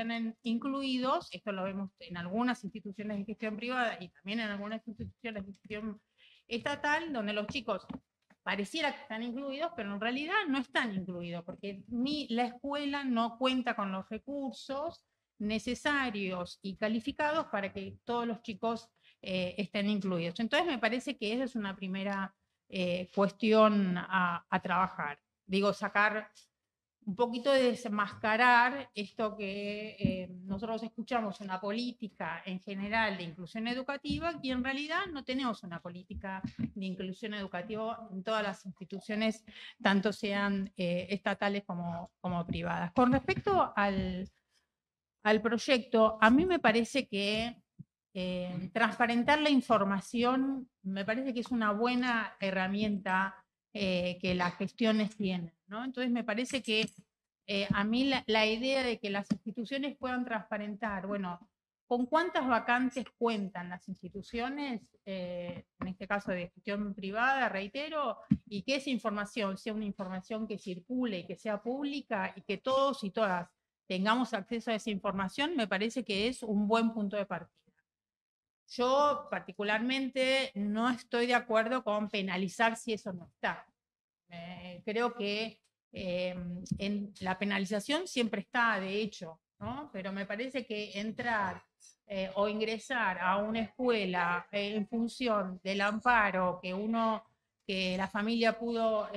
estén incluidos, esto lo vemos en algunas instituciones de gestión privada y también en algunas instituciones de gestión estatal, donde los chicos pareciera que están incluidos, pero en realidad no están incluidos, porque ni la escuela no cuenta con los recursos necesarios y calificados para que todos los chicos estén incluidos. Entonces me parece que esa es una primera cuestión a trabajar. Digo, sacar un poquito de desenmascarar esto que nosotros escuchamos, una política en general de inclusión educativa, y en realidad no tenemos una política de inclusión educativa en todas las instituciones, tanto sean estatales como privadas. Con respecto al proyecto, a mí me parece que transparentar la información me parece que es una buena herramienta que las gestiones tienen, ¿no? Entonces me parece que a mí la idea de que las instituciones puedan transparentar, bueno, con cuántas vacantes cuentan las instituciones, en este caso de gestión privada, reitero, y que esa información sea una información que circule y que sea pública y que todos y todas tengamos acceso a esa información, me parece que es un buen punto de partida. Yo particularmente no estoy de acuerdo con penalizar si eso no está. Creo que en la penalización siempre está, de hecho, ¿no? Pero me parece que entrar o ingresar a una escuela en función del amparo que la familia pudo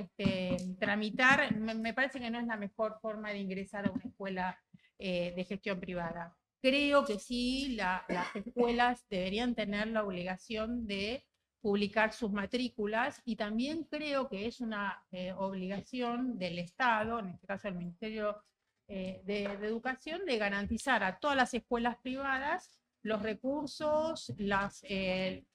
tramitar, me parece que no es la mejor forma de ingresar a una escuela de gestión privada. Creo que sí, las escuelas deberían tener la obligación de publicar sus matrículas, y también creo que es una obligación del Estado, en este caso del Ministerio de Educación, de garantizar a todas las escuelas privadas los recursos,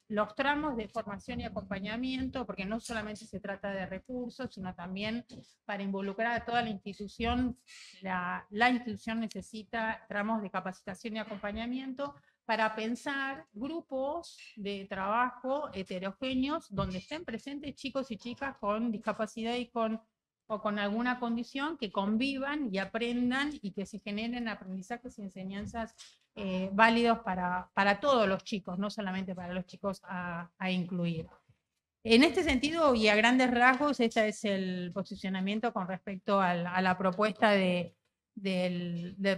los tramos de formación y acompañamiento, porque no solamente se trata de recursos, sino también para involucrar a toda la institución. La institución necesita tramos de capacitación y acompañamiento para pensar grupos de trabajo heterogéneos donde estén presentes chicos y chicas con discapacidad o con alguna condición, que convivan y aprendan y que se generen aprendizajes y enseñanzas válidos para todos los chicos, no solamente para los chicos a incluir. En este sentido, y a grandes rasgos, este es el posicionamiento con respecto a la propuesta del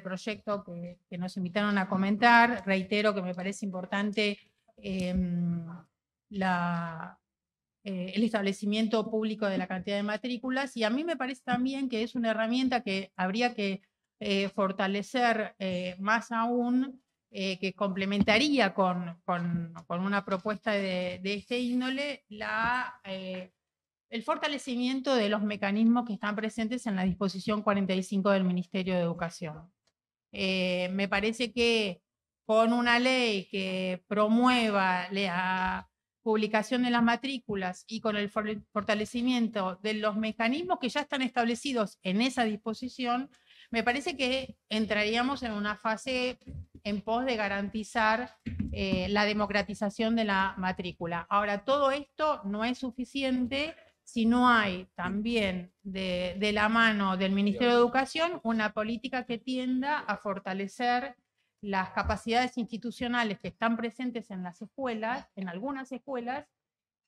proyecto que nos invitaron a comentar. Reitero que me parece importante el establecimiento público de la cantidad de matrículas, y a mí me parece también que es una herramienta que habría que fortalecer más aún, que complementaría con una propuesta de este índole, el fortalecimiento de los mecanismos que están presentes en la disposición 45 del Ministerio de Educación. Me parece que con una ley que promueva la publicación de las matrículas y con el fortalecimiento de los mecanismos que ya están establecidos en esa disposición, me parece que entraríamos en una fase en pos de garantizar la democratización de la matrícula. Ahora, todo esto no es suficiente si no hay también de la mano del Ministerio de Educación una política que tienda a fortalecer las capacidades institucionales que están presentes en las escuelas, en algunas escuelas,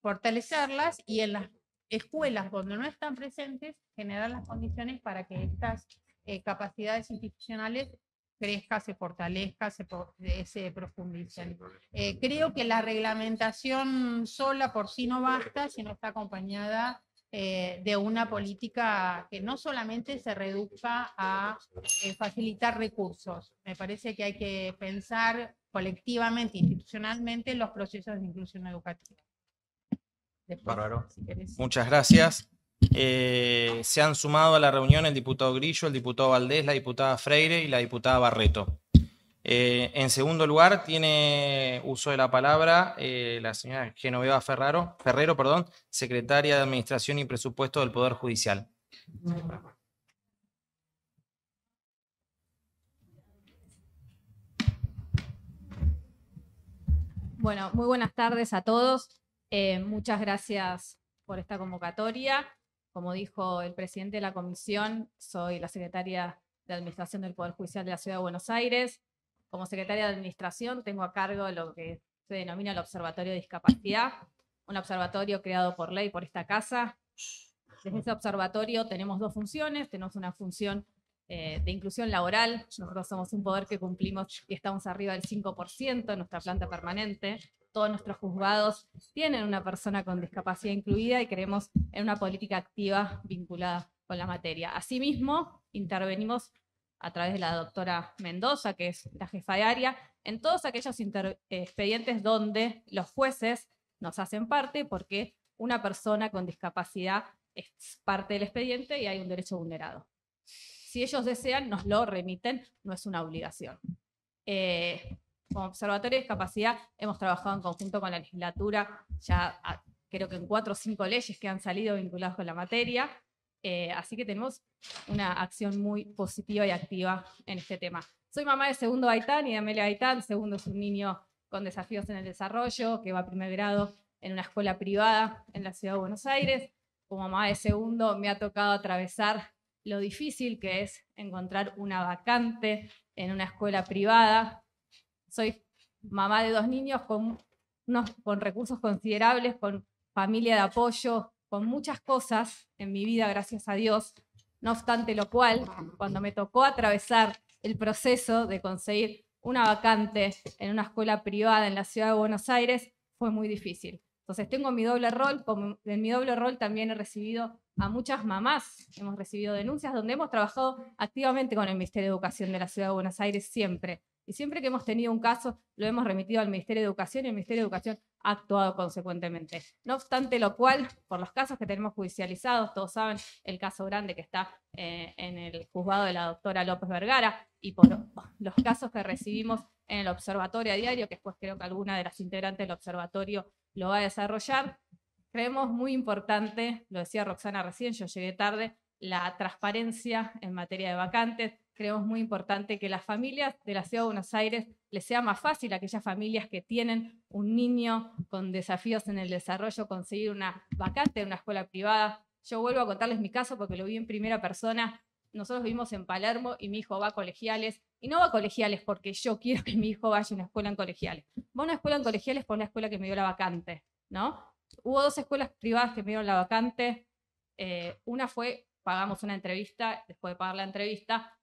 fortalecerlas, y en las escuelas donde no están presentes, generar las condiciones para que estas capacidades institucionales crezcan, se fortalezcan, se profundicen. Creo que la reglamentación sola por sí no basta, sino está acompañada de una política que no solamente se reduzca a facilitar recursos. Me parece que hay que pensar colectivamente, institucionalmente, los procesos de inclusión educativa. Después, Bárbaro. si querés. Muchas gracias. Se han sumado a la reunión el diputado Grillo, el diputado Valdés, la diputada Freire y la diputada Barreto. En segundo lugar, tiene uso de la palabra la señora Genoveva Ferrero, secretaria de Administración y Presupuesto del Poder Judicial. Bueno, muy buenas tardes a todos. Muchas gracias por esta convocatoria. Como dijo el presidente de la comisión, soy la secretaria de Administración del Poder Judicial de la Ciudad de Buenos Aires. Como secretaria de Administración tengo a cargo lo que se denomina el Observatorio de Discapacidad, un observatorio creado por ley por esta casa. Desde ese observatorio tenemos dos funciones. Tenemos una función de inclusión laboral. Nosotros somos un poder que cumplimos y estamos arriba del 5% en nuestra planta permanente. Todos nuestros juzgados tienen una persona con discapacidad incluida y creemos en una política activa vinculada con la materia. Asimismo, intervenimos a través de la doctora Mendoza, que es la jefa de área, en todos aquellos expedientes donde los jueces nos hacen parte, porque una persona con discapacidad es parte del expediente y hay un derecho vulnerado. Si ellos desean, nos lo remiten, no es una obligación. Como Observatorio de Discapacidad hemos trabajado en conjunto con la legislatura, ya creo que en 4 o 5 leyes que han salido vinculadas con la materia, así que tenemos una acción muy positiva y activa en este tema. Soy mamá de Segundo Gaitán y de Amelia Gaitán. Segundo es un niño con desafíos en el desarrollo, que va a primer grado en una escuela privada en la Ciudad de Buenos Aires. Como mamá de Segundo me ha tocado atravesar lo difícil que es encontrar una vacante en una escuela privada. Soy mamá de 2 niños con recursos considerables, con familia de apoyo, con muchas cosas en mi vida, gracias a Dios. No obstante lo cual, cuando me tocó atravesar el proceso de conseguir una vacante en una escuela privada en la Ciudad de Buenos Aires, fue muy difícil. Entonces tengo mi doble rol. En mi doble rol también he recibido a muchas mamás, hemos recibido denuncias donde hemos trabajado activamente con el Ministerio de Educación de la Ciudad de Buenos Aires siempre. Y siempre que hemos tenido un caso, lo hemos remitido al Ministerio de Educación y el Ministerio de Educación ha actuado consecuentemente. No obstante lo cual, por los casos que tenemos judicializados, todos saben el caso grande que está en el juzgado de la doctora López Vergara, y por los casos que recibimos en el observatorio a diario, que después creo que alguna de las integrantes del observatorio lo va a desarrollar, creemos muy importante, lo decía Roxana recién, yo llegué tarde, la transparencia en materia de vacantes. Creemos muy importante que las familias de la Ciudad de Buenos Aires les sea más fácil a aquellas familias que tienen un niño con desafíos en el desarrollo conseguir una vacante en una escuela privada. Yo vuelvo a contarles mi caso porque lo vi en primera persona. Nosotros vivimos en Palermo y mi hijo va a Colegiales, y no va a Colegiales porque yo quiero que mi hijo vaya a una escuela en Colegiales. Va a una escuela en Colegiales por la escuela que me dio la vacante, ¿no? Hubo 2 escuelas privadas que me dieron la vacante. Una fue, pagamos una entrevista, después de pagar la entrevista,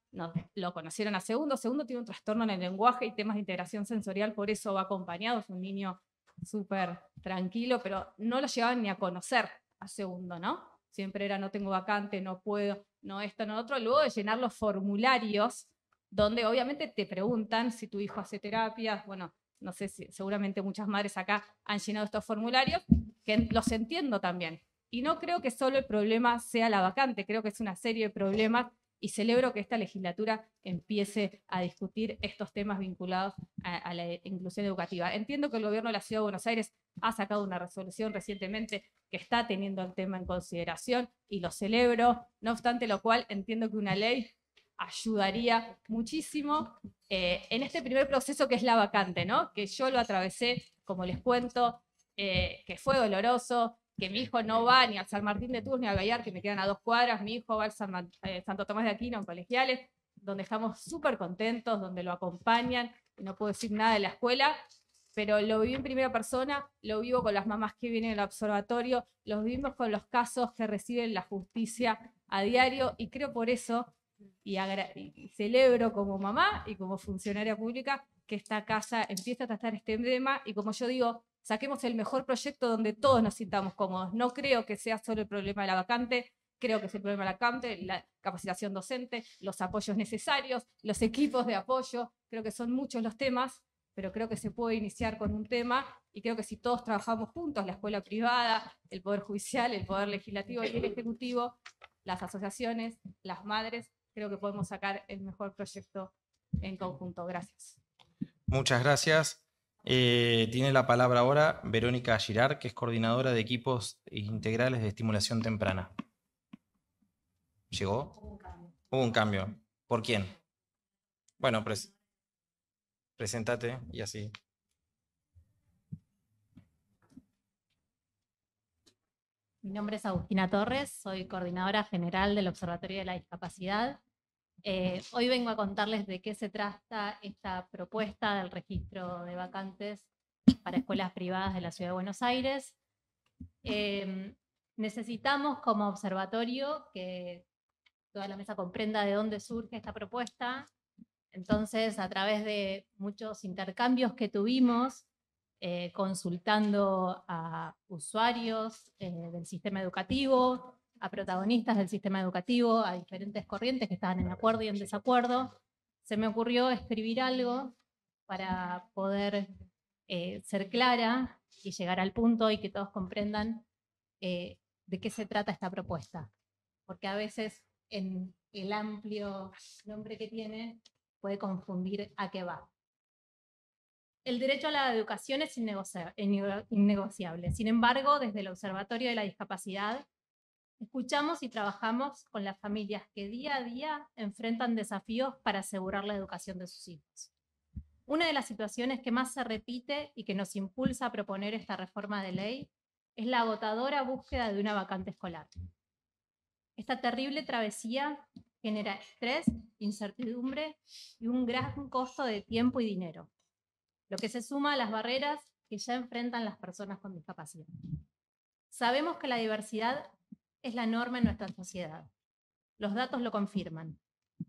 lo conocieron a Segundo. Segundo tiene un trastorno en el lenguaje y temas de integración sensorial, por eso va acompañado, es un niño súper tranquilo, pero no lo llevaban ni a conocer a Segundo, ¿no? Siempre era no tengo vacante, no puedo, no esto, no otro. Luego de llenar los formularios, donde obviamente te preguntan si tu hijo hace terapias. Bueno, no sé si seguramente muchas madres acá han llenado estos formularios, que los entiendo también. Y no creo que solo el problema sea la vacante, creo que es una serie de problemas, y celebro que esta legislatura empiece a discutir estos temas vinculados a la inclusión educativa. Entiendo que el gobierno de la Ciudad de Buenos Aires ha sacado una resolución recientemente que está teniendo el tema en consideración y lo celebro. No obstante lo cual, entiendo que una ley ayudaría muchísimo en este primer proceso que es la vacante, ¿no? Que yo lo atravesé, como les cuento, que fue doloroso, que mi hijo no va ni al San Martín de Tours ni al Gallar, que me quedan a 2 cuadras. Mi hijo va al Santo Tomás de Aquino en Colegiales, donde estamos súper contentos, donde lo acompañan, y no puedo decir nada de la escuela, pero lo viví en primera persona, lo vivo con las mamás que vienen al observatorio, lo vivimos con los casos que reciben la justicia a diario, y creo por eso, y celebro como mamá y como funcionaria pública, que esta casa empiece a tratar este tema, y como yo digo, saquemos el mejor proyecto donde todos nos sintamos cómodos. No creo que sea solo el problema de la vacante, creo que es el problema de la vacante, la capacitación docente, los apoyos necesarios, los equipos de apoyo. Creo que son muchos los temas, pero creo que se puede iniciar con un tema, y creo que si todos trabajamos juntos, la escuela privada, el Poder Judicial, el Poder Legislativo y el Ejecutivo, las asociaciones, las madres, creo que podemos sacar el mejor proyecto en conjunto. Gracias. Muchas gracias. Tiene la palabra ahora Verónica Girard, que es coordinadora de equipos integrales de estimulación temprana. ¿Llegó? Hubo un cambio. ¿Por quién? Bueno, preséntate y así. Mi nombre es Agustina Torres, soy coordinadora general del Observatorio de la Discapacidad. Hoy vengo a contarles de qué se trata esta propuesta del registro de vacantes para escuelas privadas de la Ciudad de Buenos Aires. Necesitamos como observatorio que toda la mesa comprenda de dónde surge esta propuesta. Entonces, a través de muchos intercambios que tuvimos, consultando a usuarios del sistema educativo, a protagonistas del sistema educativo, a diferentes corrientes que estaban en acuerdo y en desacuerdo, se me ocurrió escribir algo para poder ser clara y llegar al punto y que todos comprendan de qué se trata esta propuesta. Porque a veces en el amplio nombre que tiene puede confundir a qué va. El derecho a la educación es innegociable. Sin embargo, desde el Observatorio de la Discapacidad, escuchamos y trabajamos con las familias que día a día enfrentan desafíos para asegurar la educación de sus hijos. Una de las situaciones que más se repite y que nos impulsa a proponer esta reforma de ley es la agotadora búsqueda de una vacante escolar. Esta terrible travesía genera estrés, incertidumbre y un gran costo de tiempo y dinero, lo que se suma a las barreras que ya enfrentan las personas con discapacidad. Sabemos que la diversidad es la norma en nuestra sociedad. Los datos lo confirman.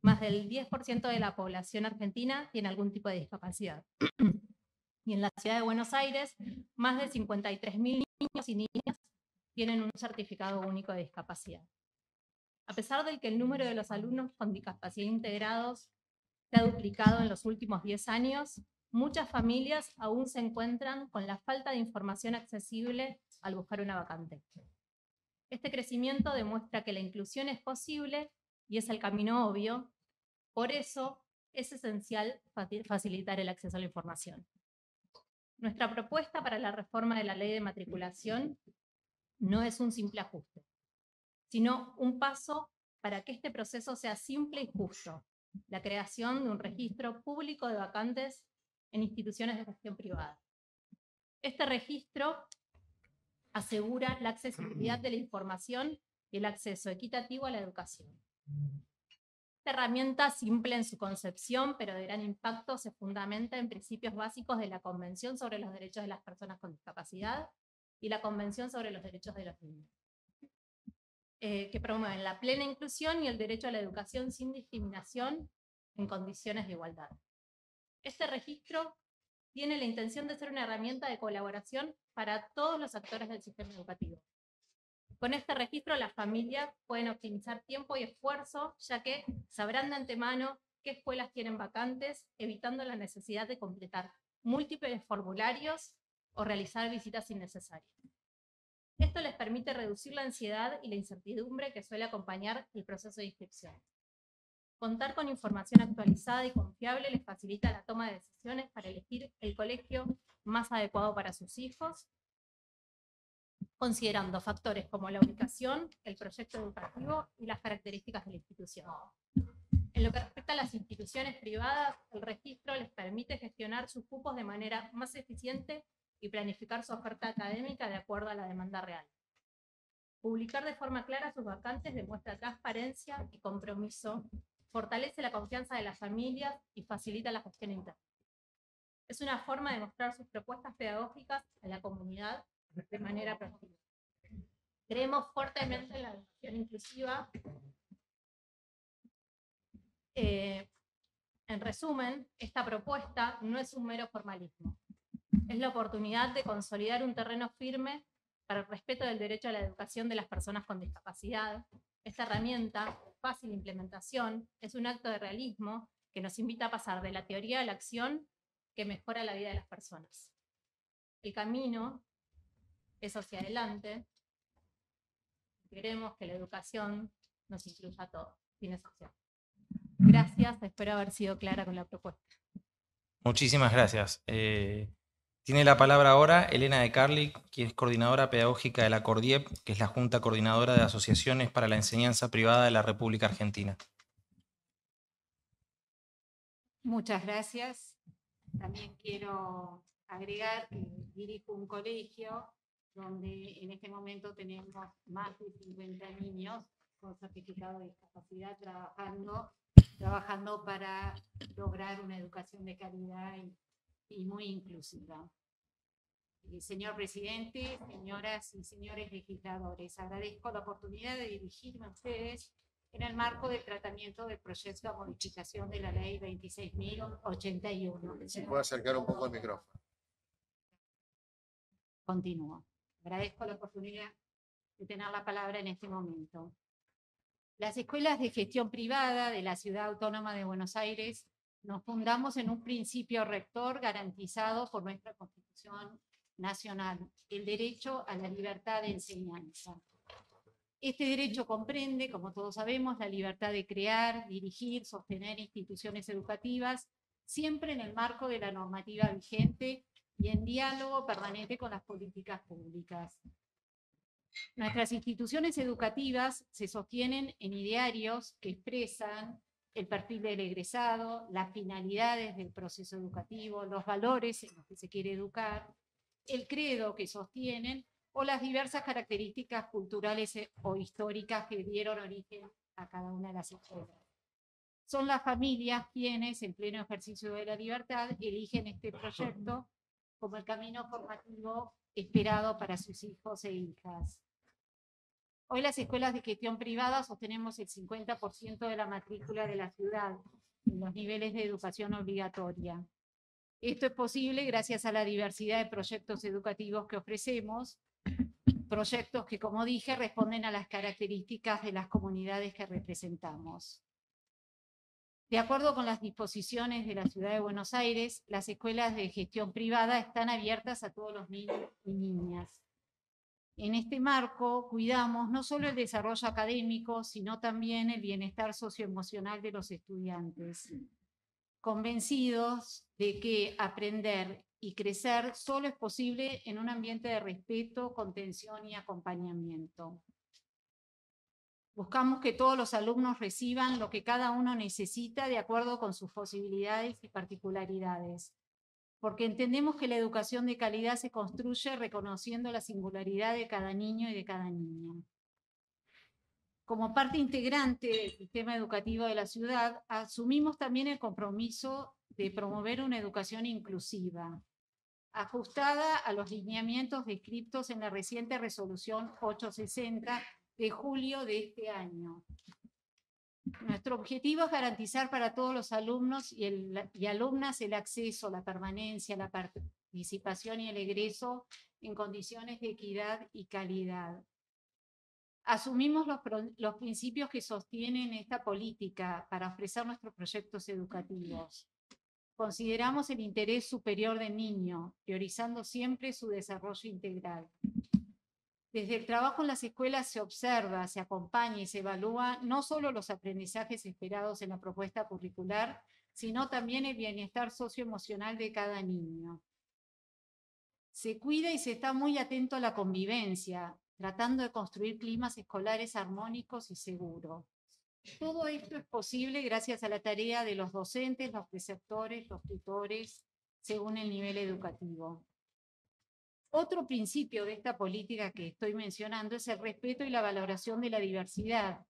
Más del 10% de la población argentina tiene algún tipo de discapacidad. Y en la ciudad de Buenos Aires, más de 53.000 niños y niñas tienen un certificado único de discapacidad. A pesar de que el número de los alumnos con discapacidad integrados se ha duplicado en los últimos 10 años, muchas familias aún se encuentran con la falta de información accesible al buscar una vacante. Este crecimiento demuestra que la inclusión es posible y es el camino obvio. Por eso es esencial facilitar el acceso a la información. Nuestra propuesta para la reforma de la ley de matriculación no es un simple ajuste, sino un paso para que este proceso sea simple y justo: la creación de un registro público de vacantes en instituciones de gestión privada. Este registro asegura la accesibilidad de la información y el acceso equitativo a la educación. Esta herramienta, simple en su concepción, pero de gran impacto, se fundamenta en principios básicos de la Convención sobre los Derechos de las Personas con Discapacidad y la Convención sobre los Derechos de los Niños, que promueven la plena inclusión y el derecho a la educación sin discriminación en condiciones de igualdad. Este registro tiene la intención de ser una herramienta de colaboración para todos los actores del sistema educativo. Con este registro, las familias pueden optimizar tiempo y esfuerzo, ya que sabrán de antemano qué escuelas tienen vacantes, evitando la necesidad de completar múltiples formularios o realizar visitas innecesarias. Esto les permite reducir la ansiedad y la incertidumbre que suele acompañar el proceso de inscripción. Contar con información actualizada y confiable les facilita la toma de decisiones para elegir el colegio más adecuado para sus hijos, considerando factores como la ubicación, el proyecto educativo y las características de la institución. En lo que respecta a las instituciones privadas, el registro les permite gestionar sus cupos de manera más eficiente y planificar su oferta académica de acuerdo a la demanda real. Publicar de forma clara sus vacantes demuestra transparencia y compromiso, fortalece la confianza de las familias y facilita la gestión interna. Es una forma de mostrar sus propuestas pedagógicas a la comunidad de manera proactiva. Creemos fuertemente en la educación inclusiva. En resumen, esta propuesta no es un mero formalismo. Es la oportunidad de consolidar un terreno firme para el respeto del derecho a la educación de las personas con discapacidad. Esta herramienta, fácil de implementación, es un acto de realismo que nos invita a pasar de la teoría a la acción que mejora la vida de las personas. El camino es hacia adelante. Queremos que la educación nos incluya a todos, sin excepción. Gracias, espero haber sido clara con la propuesta. Muchísimas gracias. Tiene la palabra ahora Elena de Carli, que es coordinadora pedagógica de la CORDIEP, que es la Junta Coordinadora de Asociaciones para la Enseñanza Privada de la República Argentina. Muchas gracias. También quiero agregar que dirijo un colegio donde en este momento tenemos más de 50 niños con certificado de discapacidad trabajando trabajando para lograr una educación de calidad y muy inclusiva. Señor presidente, señoras y señores legisladores, agradezco la oportunidad de dirigirme a ustedes en el marco del tratamiento del proyecto de modificación de la ley 26.081. Si puede acercar un poco el micrófono. Continúo. Agradezco la oportunidad de tener la palabra en este momento. Las escuelas de gestión privada de la Ciudad Autónoma de Buenos Aires nos fundamos en un principio rector garantizado por nuestra Constitución Nacional, el derecho a la libertad de enseñanza. Este derecho comprende, como todos sabemos, la libertad de crear, dirigir, sostener instituciones educativas, siempre en el marco de la normativa vigente y en diálogo permanente con las políticas públicas. Nuestras instituciones educativas se sostienen en idearios que expresan el perfil del egresado, las finalidades del proceso educativo, los valores en los que se quiere educar, el credo que sostienen o las diversas características culturales o históricas que dieron origen a cada una de las escuelas. Son las familias quienes, en pleno ejercicio de la libertad, eligen este proyecto como el camino formativo esperado para sus hijos e hijas. Hoy las escuelas de gestión privada sostenemos el 50% de la matrícula de la ciudad en los niveles de educación obligatoria. Esto es posible gracias a la diversidad de proyectos educativos que ofrecemos, proyectos que, como dije, responden a las características de las comunidades que representamos. De acuerdo con las disposiciones de la Ciudad de Buenos Aires, las escuelas de gestión privada están abiertas a todos los niños y niñas. En este marco, cuidamos no solo el desarrollo académico, sino también el bienestar socioemocional de los estudiantes, convencidos de que aprender y crecer solo es posible en un ambiente de respeto, contención y acompañamiento. Buscamos que todos los alumnos reciban lo que cada uno necesita de acuerdo con sus posibilidades y particularidades, porque entendemos que la educación de calidad se construye reconociendo la singularidad de cada niño y de cada niña. Como parte integrante del sistema educativo de la ciudad, asumimos también el compromiso de promover una educación inclusiva, ajustada a los lineamientos descritos en la reciente resolución 860 de julio de este año. Nuestro objetivo es garantizar para todos los alumnos y alumnas el acceso, la permanencia, la participación y el egreso en condiciones de equidad y calidad. Asumimos los principios que sostienen esta política para ofrecer nuestros proyectos educativos. Consideramos el interés superior del niño, priorizando siempre su desarrollo integral. Desde el trabajo en las escuelas se observa, se acompaña y se evalúa no solo los aprendizajes esperados en la propuesta curricular, sino también el bienestar socioemocional de cada niño. Se cuida y se está muy atento a la convivencia, tratando de construir climas escolares armónicos y seguros. Todo esto es posible gracias a la tarea de los docentes, los preceptores, los tutores, según el nivel educativo. Otro principio de esta política que estoy mencionando es el respeto y la valoración de la diversidad,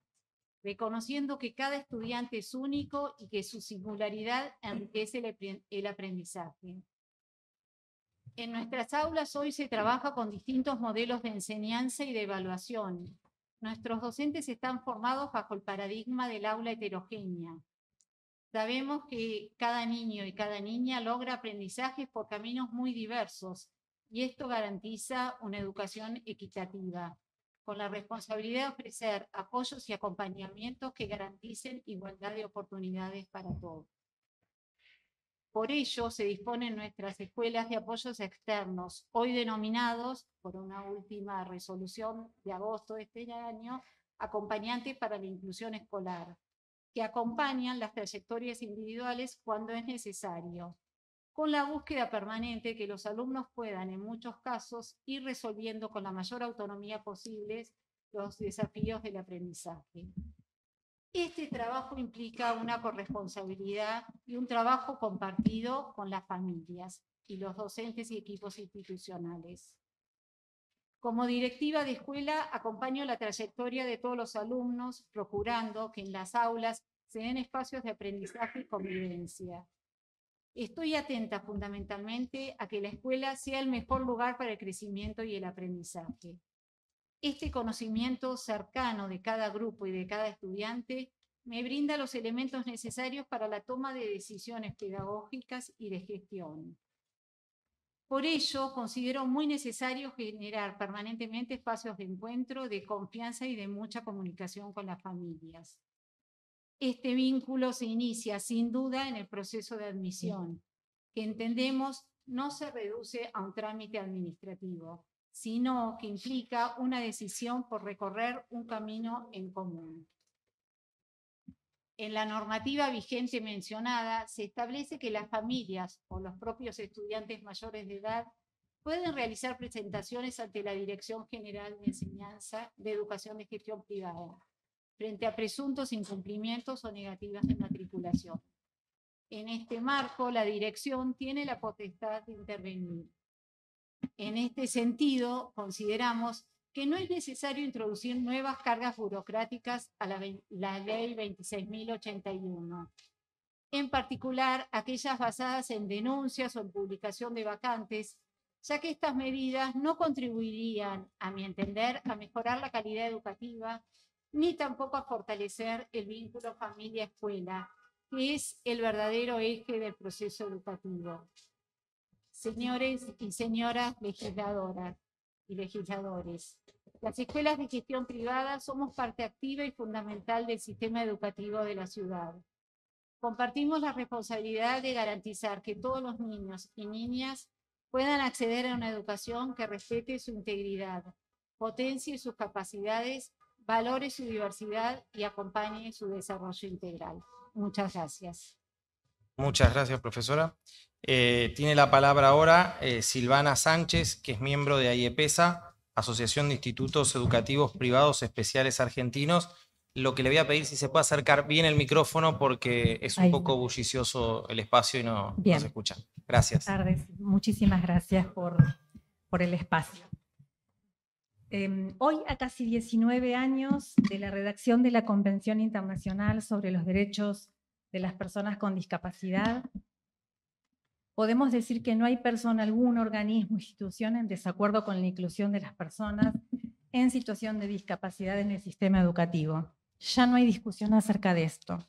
reconociendo que cada estudiante es único y que su singularidad enriquece el aprendizaje. En nuestras aulas hoy se trabaja con distintos modelos de enseñanza y de evaluación. Nuestros docentes están formados bajo el paradigma del aula heterogénea. Sabemos que cada niño y cada niña logra aprendizajes por caminos muy diversos, y esto garantiza una educación equitativa, con la responsabilidad de ofrecer apoyos y acompañamientos que garanticen igualdad de oportunidades para todos. Por ello, se disponen nuestras escuelas de apoyos externos, hoy denominados, por una última resolución de agosto de este año, acompañantes para la inclusión escolar, que acompañan las trayectorias individuales cuando es necesario, con la búsqueda permanente que los alumnos puedan, en muchos casos, ir resolviendo con la mayor autonomía posible los desafíos del aprendizaje. Este trabajo implica una corresponsabilidad y un trabajo compartido con las familias y los docentes y equipos institucionales. Como directiva de escuela, acompaño la trayectoria de todos los alumnos, procurando que en las aulas se den espacios de aprendizaje y convivencia. Estoy atenta fundamentalmente a que la escuela sea el mejor lugar para el crecimiento y el aprendizaje. Este conocimiento cercano de cada grupo y de cada estudiante me brinda los elementos necesarios para la toma de decisiones pedagógicas y de gestión. Por ello, considero muy necesario generar permanentemente espacios de encuentro, de confianza y de mucha comunicación con las familias. Este vínculo se inicia sin duda en el proceso de admisión, que entendemos no se reduce a un trámite administrativo, sino que implica una decisión por recorrer un camino en común. En la normativa vigente mencionada, se establece que las familias o los propios estudiantes mayores de edad pueden realizar presentaciones ante la Dirección General de Enseñanza de Educación de Gestión Privada, frente a presuntos incumplimientos o negativas de matriculación. En este marco, la dirección tiene la potestad de intervenir. En este sentido, consideramos que no es necesario introducir nuevas cargas burocráticas a la Ley 26.081, en particular aquellas basadas en denuncias o en publicación de vacantes, ya que estas medidas no contribuirían, a mi entender, a mejorar la calidad educativa, ni tampoco a fortalecer el vínculo familia-escuela, que es el verdadero eje del proceso educativo. Señores y señoras legisladoras y legisladores, las escuelas de gestión privada somos parte activa y fundamental del sistema educativo de la ciudad. Compartimos la responsabilidad de garantizar que todos los niños y niñas puedan acceder a una educación que respete su integridad, potencie sus capacidades, valore su diversidad y acompañe su desarrollo integral. Muchas gracias. Muchas gracias, profesora. Tiene la palabra ahora Silvana Sánchez, que es miembro de AIEPESA, Asociación de Institutos Educativos Privados Especiales Argentinos. Lo que le voy a pedir si se puede acercar bien el micrófono porque es un poco bullicioso el espacio y no se escucha. Gracias. Buenas tardes. Muchísimas gracias por el espacio. Hoy, a casi 19 años de la redacción de la Convención Internacional sobre los Derechos de las Personas con Discapacidad, podemos decir que no hay persona alguna, organismo, institución en desacuerdo con la inclusión de las personas en situación de discapacidad en el sistema educativo. Ya no hay discusión acerca de esto.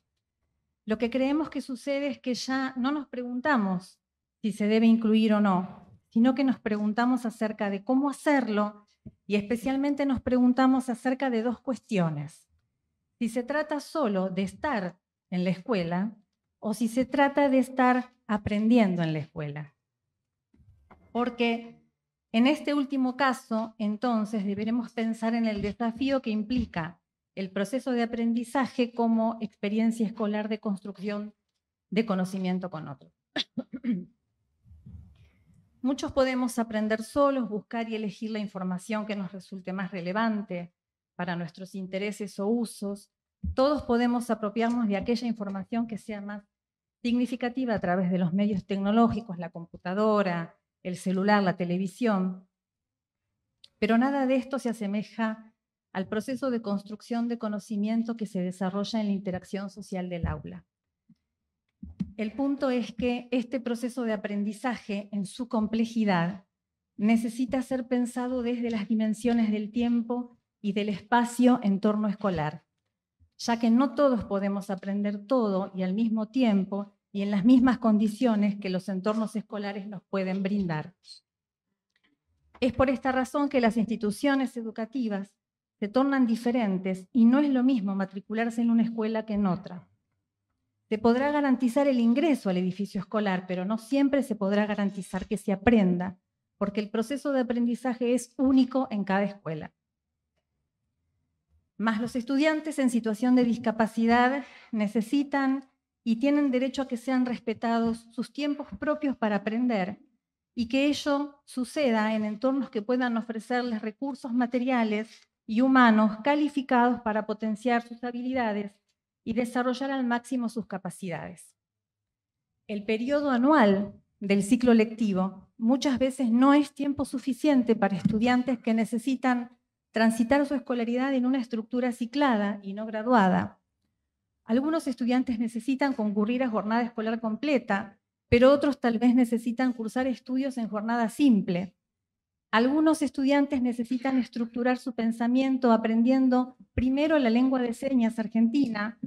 Lo que creemos que sucede es que ya no nos preguntamos si se debe incluir o no, sino que nos preguntamos acerca de cómo hacerlo y especialmente nos preguntamos acerca de dos cuestiones. Si se trata solo de estar en la escuela o si se trata de estar aprendiendo en la escuela. Porque en este último caso, entonces, deberemos pensar en el desafío que implica el proceso de aprendizaje como experiencia escolar de construcción de conocimiento con otros. Muchos podemos aprender solos, buscar y elegir la información que nos resulte más relevante para nuestros intereses o usos. Todos podemos apropiarnos de aquella información que sea más significativa a través de los medios tecnológicos, la computadora, el celular, la televisión. Pero nada de esto se asemeja al proceso de construcción de conocimiento que se desarrolla en la interacción social del aula. El punto es que este proceso de aprendizaje, en su complejidad, necesita ser pensado desde las dimensiones del tiempo y del espacio entorno escolar, ya que no todos podemos aprender todo y al mismo tiempo y en las mismas condiciones que los entornos escolares nos pueden brindar. Es por esta razón que las instituciones educativas se tornan diferentes y no es lo mismo matricularse en una escuela que en otra. Se podrá garantizar el ingreso al edificio escolar, pero no siempre se podrá garantizar que se aprenda, porque el proceso de aprendizaje es único en cada escuela. Mas los estudiantes en situación de discapacidad necesitan y tienen derecho a que sean respetados sus tiempos propios para aprender y que ello suceda en entornos que puedan ofrecerles recursos materiales y humanos calificados para potenciar sus habilidades y desarrollar al máximo sus capacidades. El periodo anual del ciclo lectivo muchas veces no es tiempo suficiente para estudiantes que necesitan transitar su escolaridad en una estructura ciclada y no graduada, Algunos estudiantes necesitan concurrir a jornada escolar completa, pero otros tal vez necesitan cursar estudios en jornada simple. Algunos estudiantes necesitan estructurar su pensamiento aprendiendo primero la lengua de señas argentina,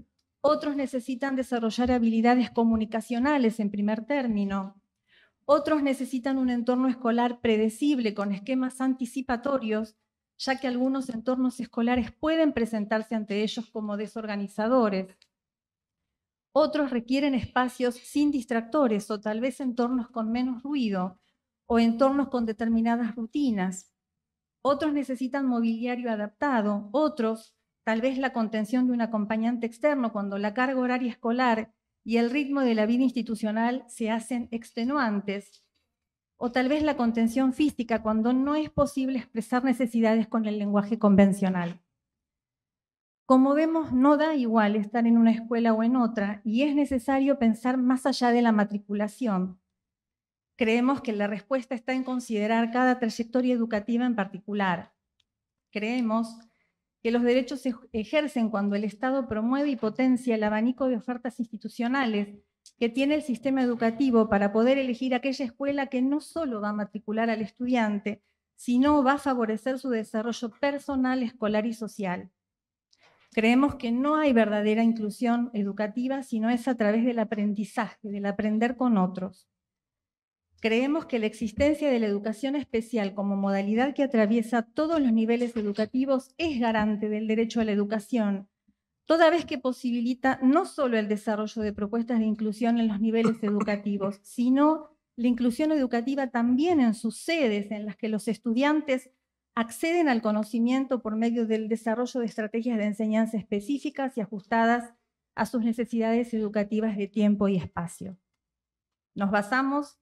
otros necesitan desarrollar habilidades comunicacionales en primer término, otros necesitan un entorno escolar predecible con esquemas anticipatorios, ya que algunos entornos escolares pueden presentarse ante ellos como desorganizadores. Otros requieren espacios sin distractores o tal vez entornos con menos ruido o entornos con determinadas rutinas. Otros necesitan mobiliario adaptado, otros tal vez la contención de un acompañante externo cuando la carga horaria escolar y el ritmo de la vida institucional se hacen extenuantes, o tal vez la contención física cuando no es posible expresar necesidades con el lenguaje convencional. Como vemos, no da igual estar en una escuela o en otra, y es necesario pensar más allá de la matriculación. Creemos que la respuesta está en considerar cada trayectoria educativa en particular. Creemos que los derechos se ejercen cuando el Estado promueve y potencia el abanico de ofertas institucionales que tiene el sistema educativo para poder elegir aquella escuela que no solo va a matricular al estudiante, sino va a favorecer su desarrollo personal, escolar y social. Creemos que no hay verdadera inclusión educativa si no es a través del aprendizaje, del aprender con otros. Creemos que la existencia de la educación especial como modalidad que atraviesa todos los niveles educativos es garante del derecho a la educación, toda vez que posibilita no solo el desarrollo de propuestas de inclusión en los niveles educativos, sino la inclusión educativa también en sus sedes, en las que los estudiantes acceden al conocimiento por medio del desarrollo de estrategias de enseñanza específicas y ajustadas a sus necesidades educativas de tiempo y espacio. Nos basamos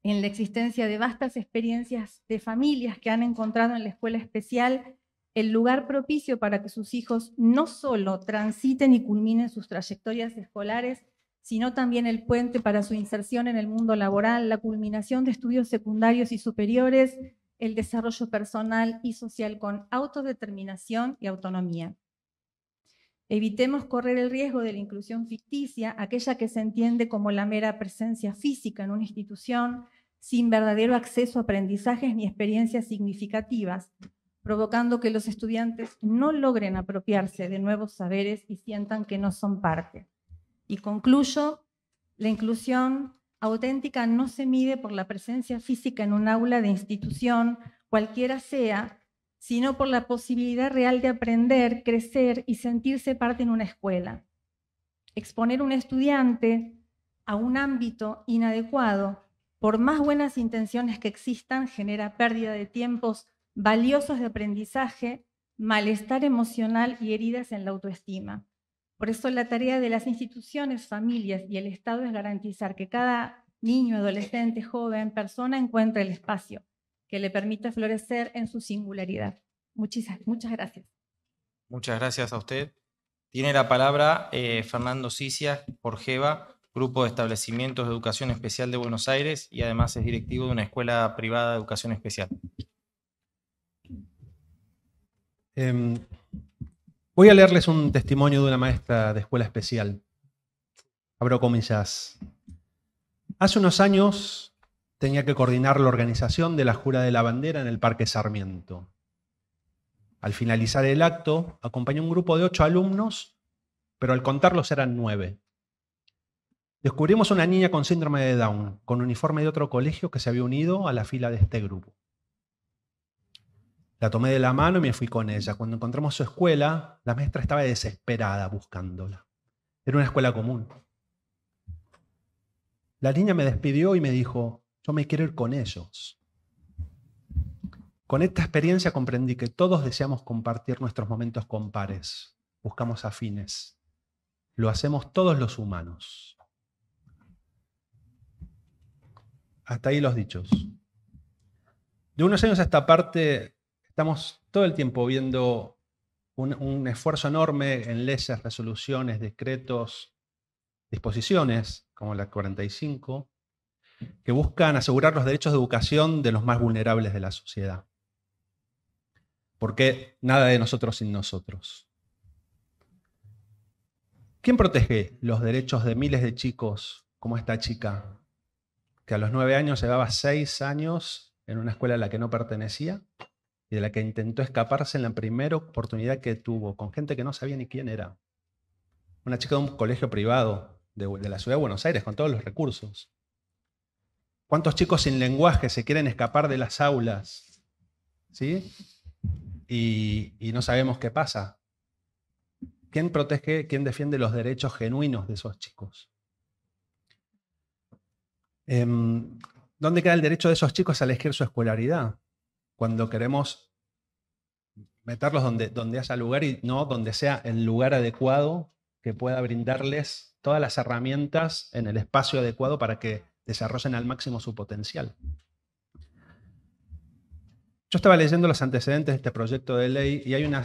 en la existencia de vastas experiencias de familias que han encontrado en la escuela especial el lugar propicio para que sus hijos no solo transiten y culminen sus trayectorias escolares, sino también el puente para su inserción en el mundo laboral, la culminación de estudios secundarios y superiores, el desarrollo personal y social con autodeterminación y autonomía. Evitemos correr el riesgo de la inclusión ficticia, aquella que se entiende como la mera presencia física en una institución, sin verdadero acceso a aprendizajes ni experiencias significativas, provocando que los estudiantes no logren apropiarse de nuevos saberes y sientan que no son parte. Y concluyo, la inclusión auténtica no se mide por la presencia física en un aula de institución, cualquiera sea, sino por la posibilidad real de aprender, crecer y sentirse parte en una escuela. Exponer a un estudiante a un ámbito inadecuado, por más buenas intenciones que existan, genera pérdida de tiempos valiosos de aprendizaje, malestar emocional y heridas en la autoestima. Por eso la tarea de las instituciones, familias y el Estado es garantizar que cada niño, adolescente, joven, persona encuentre el espacio que le permita florecer en su singularidad. Muchas gracias. Muchas gracias a usted. Tiene la palabra Fernando Cicias por GEVA, Grupo de Establecimientos de Educación Especial de Buenos Aires, y además es directivo de una escuela privada de educación especial. Voy a leerles un testimonio de una maestra de escuela especial. Abro comillas. Hace unos años tenía que coordinar la organización de la Jura de la Bandera en el Parque Sarmiento. Al finalizar el acto, acompañé un grupo de 8 alumnos, pero al contarlos eran 9. Descubrimos una niña con síndrome de Down, con uniforme de otro colegio que se había unido a la fila de este grupo. La tomé de la mano y me fui con ella. Cuando encontramos su escuela, la maestra estaba desesperada buscándola. Era una escuela común. La niña me despidió y me dijo, yo me quiero ir con ellos. Con esta experiencia comprendí que todos deseamos compartir nuestros momentos con pares. Buscamos afines. Lo hacemos todos los humanos. Hasta ahí los dichos. De unos años a esta parte, estamos todo el tiempo viendo un esfuerzo enorme en leyes, resoluciones, decretos, disposiciones, como la 45, que buscan asegurar los derechos de educación de los más vulnerables de la sociedad. Porque nada de nosotros sin nosotros. ¿Quién protege los derechos de miles de chicos como esta chica, que a los 9 años llevaba 6 años en una escuela a la que no pertenecía y de la que intentó escaparse en la primera oportunidad que tuvo, con gente que no sabía ni quién era? Una chica de un colegio privado de la ciudad de Buenos Aires, con todos los recursos. ¿Cuántos chicos sin lenguaje se quieren escapar de las aulas? ¿Sí? Y no sabemos qué pasa. ¿Quién protege, quién defiende los derechos genuinos de esos chicos? ¿Dónde queda el derecho de esos chicos a elegir su escolaridad? Cuando queremos meterlos donde haya lugar y no donde sea el lugar adecuado que pueda brindarles todas las herramientas en el espacio adecuado para que desarrollen al máximo su potencial. Yo estaba leyendo los antecedentes de este proyecto de ley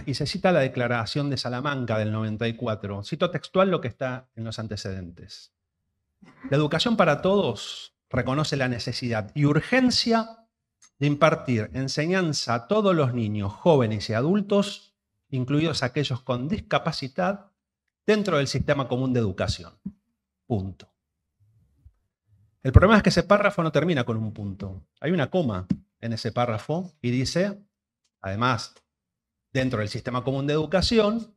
y se cita la Declaración de Salamanca del 94. Cito textual lo que está en los antecedentes. La educación para todos reconoce la necesidad y urgencia de impartir enseñanza a todos los niños, jóvenes y adultos, incluidos aquellos con discapacidad, dentro del sistema común de educación. Punto. El problema es que ese párrafo no termina con un punto. Hay una coma en ese párrafo y dice, además, dentro del sistema común de educación,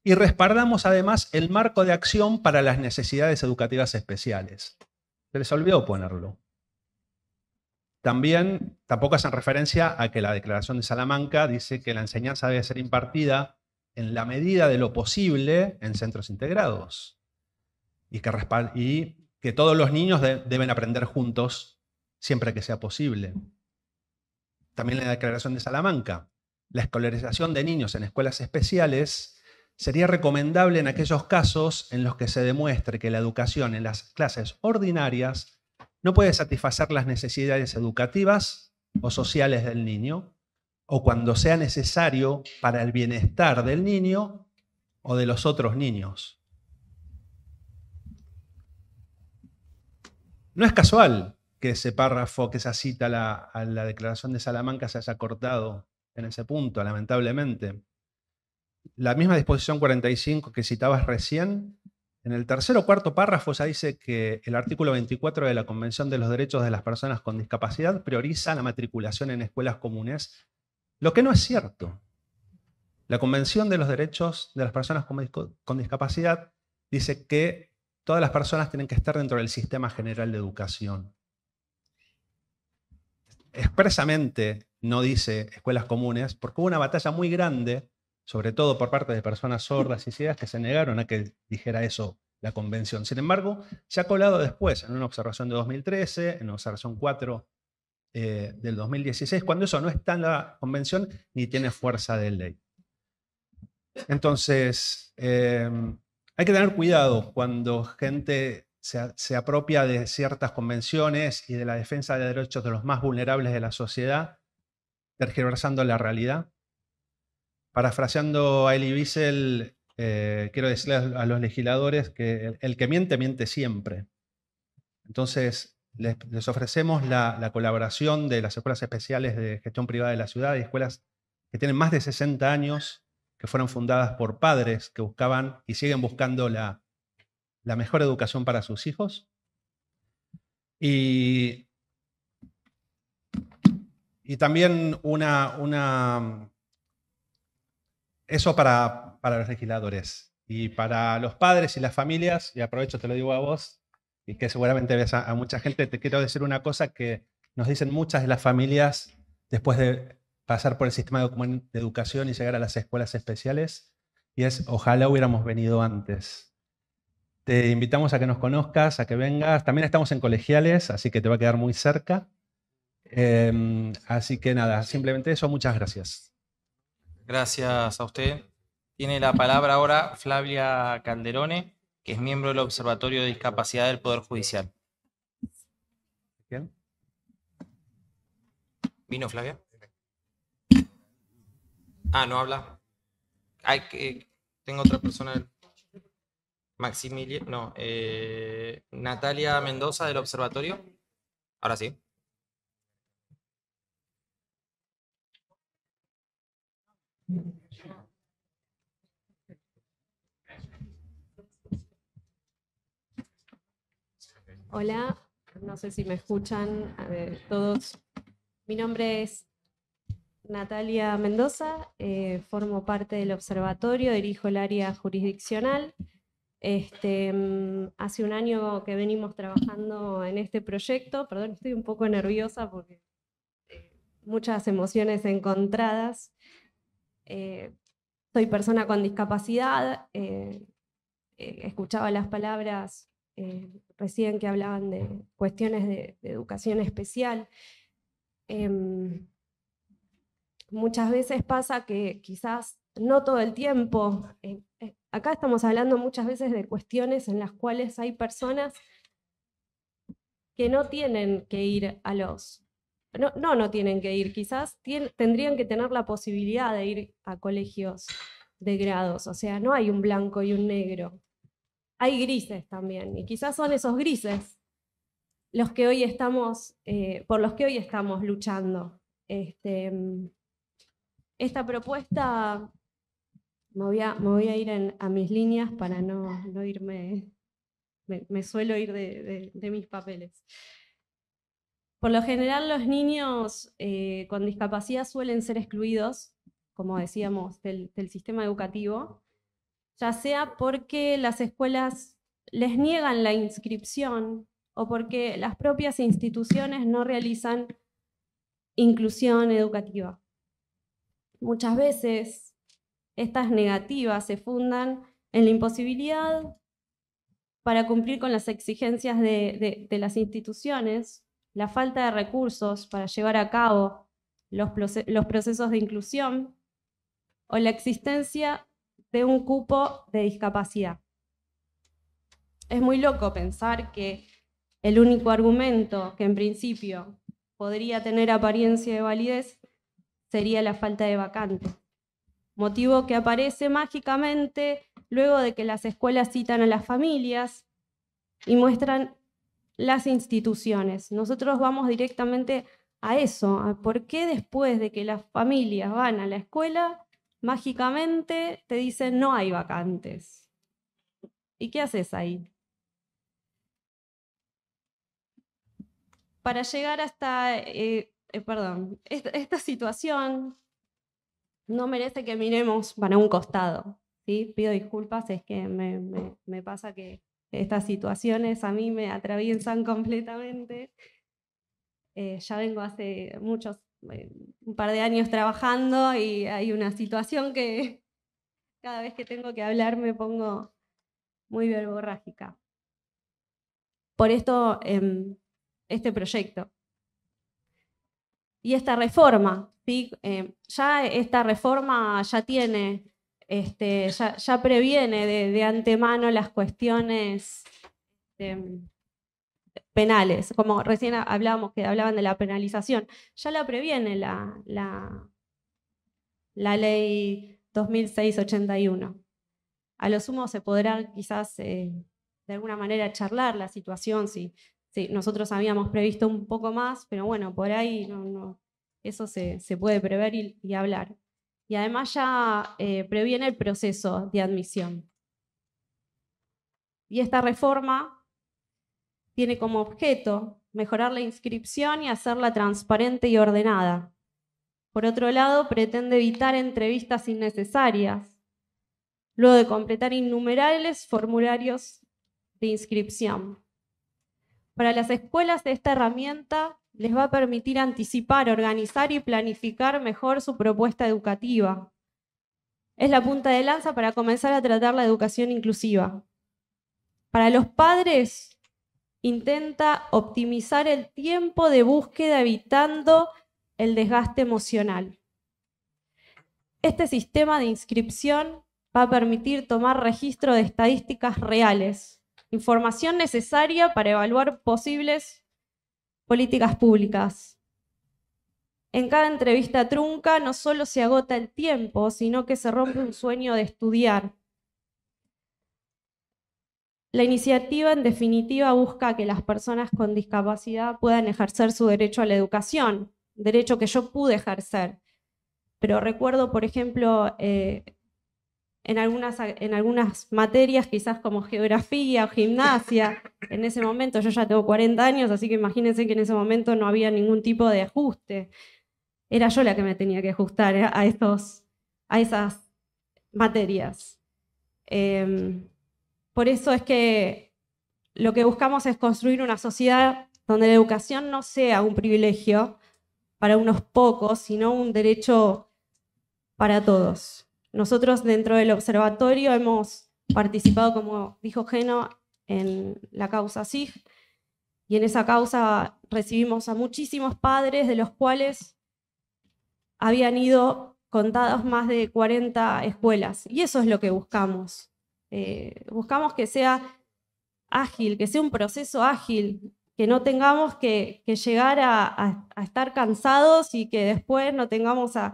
y respaldamos además el marco de acción para las necesidades educativas especiales. Se les olvidó ponerlo. También, tampoco hacen referencia a que la Declaración de Salamanca dice que la enseñanza debe ser impartida en la medida de lo posible en centros integrados. Y que todos los niños deben aprender juntos siempre que sea posible. También en la Declaración de Salamanca, la escolarización de niños en escuelas especiales sería recomendable en aquellos casos en los que se demuestre que la educación en las clases ordinarias no puede satisfacer las necesidades educativas o sociales del niño, o cuando sea necesario para el bienestar del niño o de los otros niños. No es casual que ese párrafo, que esa cita a la Declaración de Salamanca se haya cortado en ese punto, lamentablemente. La misma disposición 45 que citabas recién, en el tercer o cuarto párrafo ya dice que el artículo 24 de la Convención de los Derechos de las Personas con Discapacidad prioriza la matriculación en escuelas comunes, lo que no es cierto. La Convención de los Derechos de las Personas con Discapacidad dice que todas las personas tienen que estar dentro del sistema general de educación. Expresamente no dice escuelas comunes, porque hubo una batalla muy grande, sobre todo por parte de personas sordas y ciegas, que se negaron a que dijera eso la convención. Sin embargo, se ha colado después, en una observación de 2013, en una observación 4 del 2016, cuando eso no está en la convención ni tiene fuerza de ley. Entonces, hay que tener cuidado cuando gente se apropia de ciertas convenciones y de la defensa de derechos de los más vulnerables de la sociedad, tergiversando la realidad. Parafraseando a Elie Wiesel, quiero decirle a los legisladores que el que miente, miente siempre. Entonces, les ofrecemos la colaboración de las escuelas especiales de gestión privada de la ciudad, y escuelas que tienen más de 60 años, que fueron fundadas por padres que buscaban y siguen buscando la mejor educación para sus hijos. Y también eso para los legisladores. Y para los padres y las familias, y aprovecho, te lo digo a vos, y que seguramente ves a mucha gente, te quiero decir una cosa que nos dicen muchas de las familias después de pasar por el sistema de educación y llegar a las escuelas especiales, y es: ojalá hubiéramos venido antes. Te invitamos a que nos conozcas, a que vengas. También estamos en Colegiales, así que te va a quedar muy cerca. Así que nada, simplemente eso. Muchas gracias. Gracias a usted. Tiene la palabra ahora Flavia Calderone, que es miembro del Observatorio de Discapacidad del Poder Judicial. ¿Bien? ¿Vino Flavia? Ah, ¿no habla? Tengo otra persona. Maximiliano, no, Natalia Mendoza del Observatorio. Ahora sí. Hola, no sé si me escuchan todos. Mi nombre es Natalia Mendoza, formo parte del observatorio, dirijo el área jurisdiccional. Hace un año que venimos trabajando en este proyecto. Perdón, estoy un poco nerviosa porque muchas emociones encontradas. Soy persona con discapacidad, escuchaba las palabras recién que hablaban de cuestiones de educación especial. Muchas veces pasa que quizás no todo el tiempo, acá estamos hablando muchas veces de cuestiones en las cuales hay personas que no tienen que ir a los... No tienen que ir, quizás tendrían que tener la posibilidad de ir a colegios de grados, o sea, no hay un blanco y un negro, hay grises también, y quizás son esos grises los que hoy estamos, por los que hoy estamos luchando. Esta propuesta, me voy a ir a mis líneas para no irme, me suelo ir de mis papeles. Por lo general los niños con discapacidad suelen ser excluidos, como decíamos, del sistema educativo, ya sea porque las escuelas les niegan la inscripción o porque las propias instituciones no realizan inclusión educativa. Muchas veces estas negativas se fundan en la imposibilidad para cumplir con las exigencias de las instituciones, la falta de recursos para llevar a cabo los procesos de inclusión o la existencia de un cupo de discapacidad. Es muy loco pensar que el único argumento que en principio podría tener apariencia de validez sería la falta de vacante, motivo que aparece mágicamente luego de que las escuelas citan a las familias y muestran las instituciones. Nosotros vamos directamente a eso, a por qué después de que las familias van a la escuela, mágicamente te dicen no hay vacantes. ¿Y qué haces ahí? Para llegar hasta, esta situación no merece que miremos para un costado, ¿sí? Pido disculpas, es que me pasa que estas situaciones a mí me atraviesan completamente. Ya vengo hace un par de años trabajando y hay una situación que cada vez que tengo que hablar me pongo muy verborrágica. Por esto, este proyecto. Y esta reforma, ¿sí? Ya esta reforma ya tiene, ya previene de antemano las cuestiones penales, como recién hablábamos que hablaban de la penalización, ya la previene la ley 2681. A lo sumo se podrá quizás de alguna manera charlar la situación, si nosotros habíamos previsto un poco más, pero bueno, por ahí eso se puede prever y hablar. Y además ya previene el proceso de admisión. Y esta reforma tiene como objeto mejorar la inscripción y hacerla transparente y ordenada. Por otro lado, pretende evitar entrevistas innecesarias, luego de completar innumerables formularios de inscripción. Para las escuelas, esta herramienta les va a permitir anticipar, organizar y planificar mejor su propuesta educativa. Es la punta de lanza para comenzar a tratar la educación inclusiva. Para los padres, intenta optimizar el tiempo de búsqueda evitando el desgaste emocional. Este sistema de inscripción va a permitir tomar registro de estadísticas reales, información necesaria para evaluar posibles políticas públicas. En cada entrevista trunca no solo se agota el tiempo, sino que se rompe un sueño de estudiar. La iniciativa, en definitiva, busca que las personas con discapacidad puedan ejercer su derecho a la educación, derecho que yo pude ejercer. Pero recuerdo, por ejemplo, en algunas materias, quizás como geografía o gimnasia. En ese momento, yo ya tengo 40 años, así que imagínense que en ese momento no había ningún tipo de ajuste. Era yo la que me tenía que ajustar a esas materias. Por eso es que lo que buscamos es construir una sociedad donde la educación no sea un privilegio para unos pocos, sino un derecho para todos. Nosotros dentro del observatorio hemos participado, como dijo Geno, en la causa SIG, y en esa causa recibimos a muchísimos padres, de los cuales habían ido contadas más de 40 escuelas, y eso es lo que buscamos. Buscamos que sea ágil, que sea un proceso ágil, que no tengamos que llegar a estar cansados y que después no tengamos a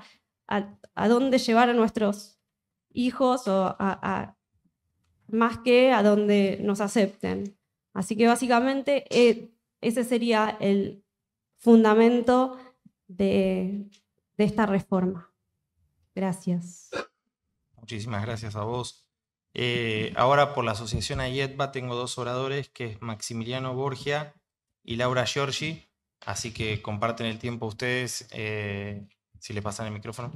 dónde llevar a nuestros hijos o más que a donde nos acepten. Así que básicamente ese sería el fundamento de esta reforma. Gracias. Muchísimas gracias a vos. Ahora por la asociación AIETBA tengo dos oradores, que es Maximiliano Borgia y Laura Giorgi, así que comparten el tiempo ustedes, si le pasan el micrófono.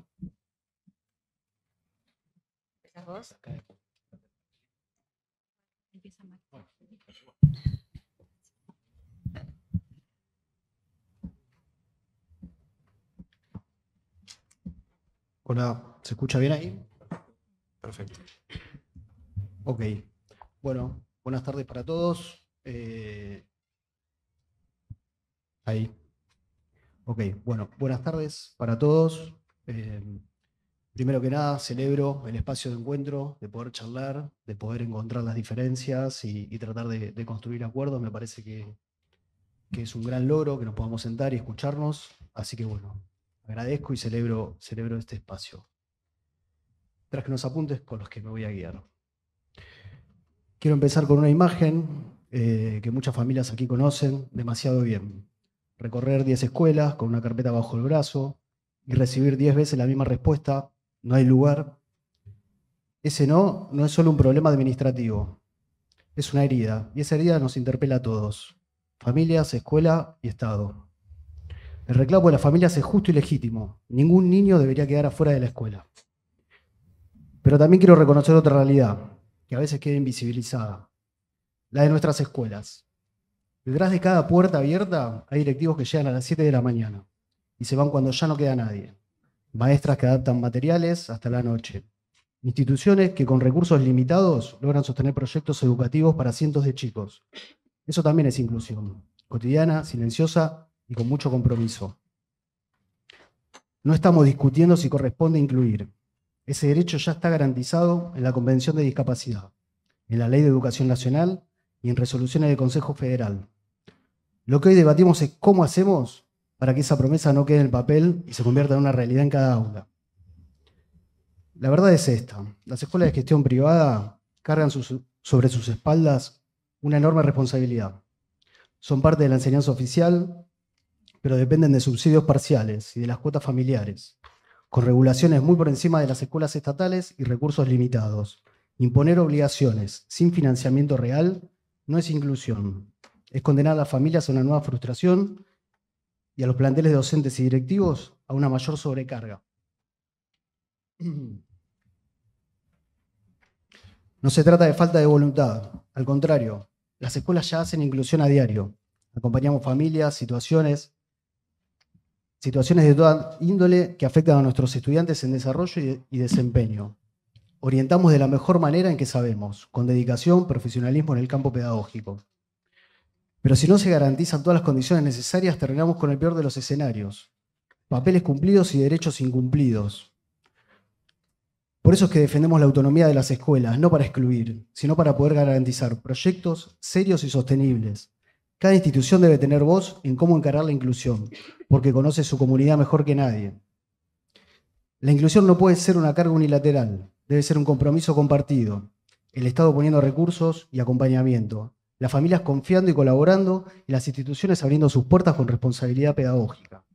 ¿Empezás vos? Hola, ¿se escucha bien ahí? Perfecto. Ok. Bueno, buenas tardes para todos. Ahí. Ok, bueno, buenas tardes para todos. Primero que nada, celebro el espacio de encuentro, de poder charlar, de poder encontrar las diferencias y tratar de construir acuerdos. Me parece que es un gran logro que nos podamos sentar y escucharnos. Así que bueno, agradezco y celebro este espacio. Traje unos apuntes con los que me voy a guiar. Quiero empezar con una imagen que muchas familias aquí conocen demasiado bien. Recorrer 10 escuelas con una carpeta bajo el brazo y recibir 10 veces la misma respuesta: no hay lugar. Ese no es solo un problema administrativo, es una herida, y esa herida nos interpela a todos: familias, escuela y Estado. El reclamo de las familias es justo y legítimo. Ningún niño debería quedar afuera de la escuela. Pero también quiero reconocer otra realidad, que a veces queda invisibilizada: la de nuestras escuelas. Detrás de cada puerta abierta hay directivos que llegan a las 7 de la mañana y se van cuando ya no queda nadie. Maestras que adaptan materiales hasta la noche. Instituciones que con recursos limitados logran sostener proyectos educativos para cientos de chicos. Eso también es inclusión, cotidiana, silenciosa y con mucho compromiso. No estamos discutiendo si corresponde incluir. Ese derecho ya está garantizado en la Convención de Discapacidad, en la Ley de Educación Nacional y en resoluciones del Consejo Federal. Lo que hoy debatimos es cómo hacemos para que esa promesa no quede en el papel y se convierta en una realidad en cada aula. La verdad es esta: las escuelas de gestión privada cargan sobre sus espaldas una enorme responsabilidad. Son parte de la enseñanza oficial, pero dependen de subsidios parciales y de las cuotas familiares, con regulaciones muy por encima de las escuelas estatales y recursos limitados. Imponer obligaciones sin financiamiento real no es inclusión. Es condenar a las familias a una nueva frustración y a los planteles de docentes y directivos a una mayor sobrecarga. No se trata de falta de voluntad, al contrario, las escuelas ya hacen inclusión a diario. Acompañamos familias, situaciones de toda índole que afectan a nuestros estudiantes en desarrollo y desempeño. Orientamos de la mejor manera en que sabemos, con dedicación, profesionalismo en el campo pedagógico. Pero si no se garantizan todas las condiciones necesarias, terminamos con el peor de los escenarios: papeles cumplidos y derechos incumplidos. Por eso es que defendemos la autonomía de las escuelas, no para excluir, sino para poder garantizar proyectos serios y sostenibles. Cada institución debe tener voz en cómo encarar la inclusión, porque conoce su comunidad mejor que nadie. La inclusión no puede ser una carga unilateral, debe ser un compromiso compartido. El Estado poniendo recursos y acompañamiento, las familias confiando y colaborando, y las instituciones abriendo sus puertas con responsabilidad pedagógica.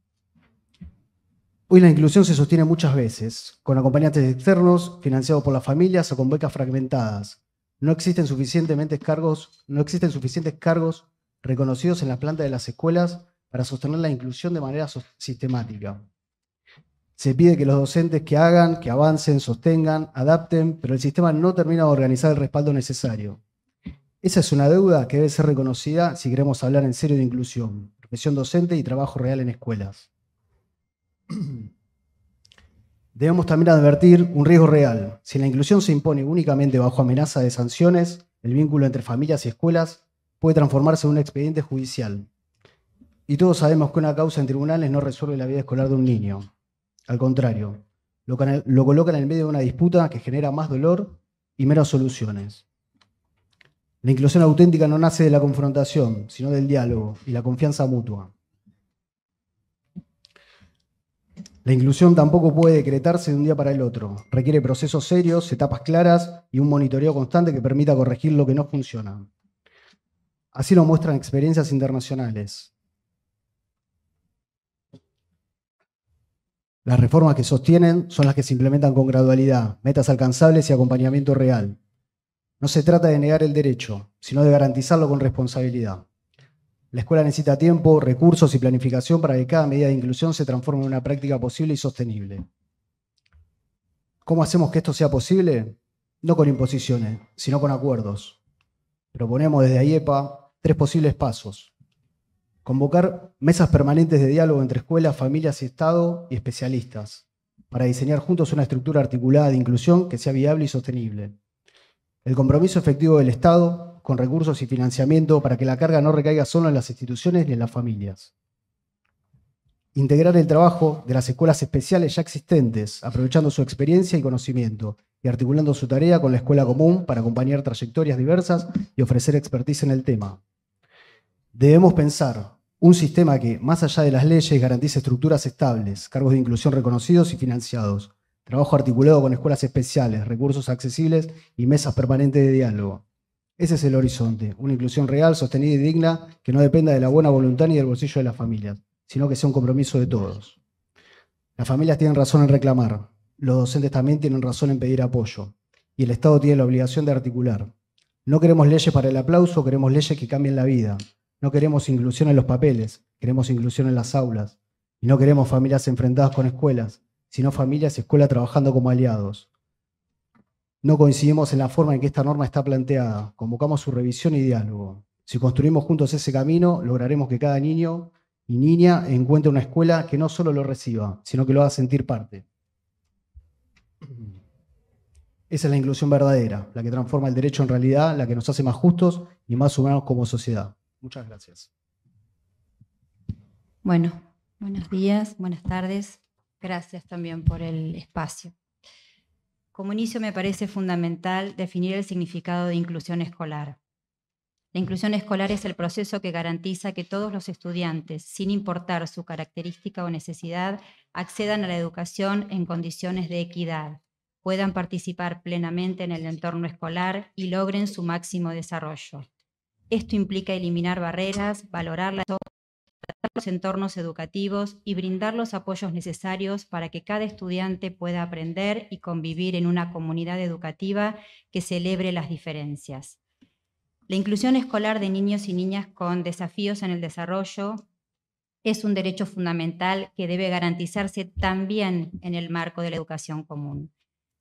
Hoy la inclusión se sostiene muchas veces, con acompañantes externos, financiados por las familias o con becas fragmentadas. No existen suficientes cargos reconocidos en la planta de las escuelas para sostener la inclusión de manera sistemática. Se pide que los docentes que hagan, que avancen, sostengan, adapten, pero el sistema no termina de organizar el respaldo necesario. Esa es una deuda que debe ser reconocida si queremos hablar en serio de inclusión, profesión docente y trabajo real en escuelas. Debemos también advertir un riesgo real. Si la inclusión se impone únicamente bajo amenaza de sanciones, el vínculo entre familias y escuelas puede transformarse en un expediente judicial. Y todos sabemos que una causa en tribunales no resuelve la vida escolar de un niño. Al contrario, lo coloca en el medio de una disputa que genera más dolor y menos soluciones. La inclusión auténtica no nace de la confrontación, sino del diálogo y la confianza mutua. La inclusión tampoco puede decretarse de un día para el otro. Requiere procesos serios, etapas claras y un monitoreo constante que permita corregir lo que no funciona. Así lo muestran experiencias internacionales. Las reformas que sostienen son las que se implementan con gradualidad, metas alcanzables y acompañamiento real. No se trata de negar el derecho, sino de garantizarlo con responsabilidad. La escuela necesita tiempo, recursos y planificación para que cada medida de inclusión se transforme en una práctica posible y sostenible. ¿Cómo hacemos que esto sea posible? No con imposiciones, sino con acuerdos. Proponemos desde AIEPA 3 posibles pasos. Convocar mesas permanentes de diálogo entre escuelas, familias y Estado y especialistas, para diseñar juntos una estructura articulada de inclusión que sea viable y sostenible. El compromiso efectivo del Estado, con recursos y financiamiento para que la carga no recaiga solo en las instituciones ni en las familias. Integrar el trabajo de las escuelas especiales ya existentes, aprovechando su experiencia y conocimiento, y articulando su tarea con la escuela común para acompañar trayectorias diversas y ofrecer expertise en el tema. Debemos pensar un sistema que, más allá de las leyes, garantice estructuras estables, cargos de inclusión reconocidos y financiados, trabajo articulado con escuelas especiales, recursos accesibles y mesas permanentes de diálogo. Ese es el horizonte, una inclusión real, sostenida y digna que no dependa de la buena voluntad ni del bolsillo de las familias, sino que sea un compromiso de todos. Las familias tienen razón en reclamar, los docentes también tienen razón en pedir apoyo, y el Estado tiene la obligación de articular. No queremos leyes para el aplauso, queremos leyes que cambien la vida. No queremos inclusión en los papeles, queremos inclusión en las aulas. Y no queremos familias enfrentadas con escuelas, sino familias y escuelas trabajando como aliados. No coincidimos en la forma en que esta norma está planteada. Convocamos su revisión y diálogo. Si construimos juntos ese camino, lograremos que cada niño y niña encuentre una escuela que no solo lo reciba, sino que lo haga sentir parte. Esa es la inclusión verdadera, la que transforma el derecho en realidad, la que nos hace más justos y más humanos como sociedad. Muchas gracias. Bueno, buenos días, buenas tardes. Gracias también por el espacio. Como inicio me parece fundamental definir el significado de inclusión escolar. La inclusión escolar es el proceso que garantiza que todos los estudiantes, sin importar su característica o necesidad, accedan a la educación en condiciones de equidad, puedan participar plenamente en el entorno escolar y logren su máximo desarrollo. Esto implica eliminar barreras, valorar los entornos educativos y brindar los apoyos necesarios para que cada estudiante pueda aprender y convivir en una comunidad educativa que celebre las diferencias. La inclusión escolar de niños y niñas con desafíos en el desarrollo es un derecho fundamental que debe garantizarse también en el marco de la educación común.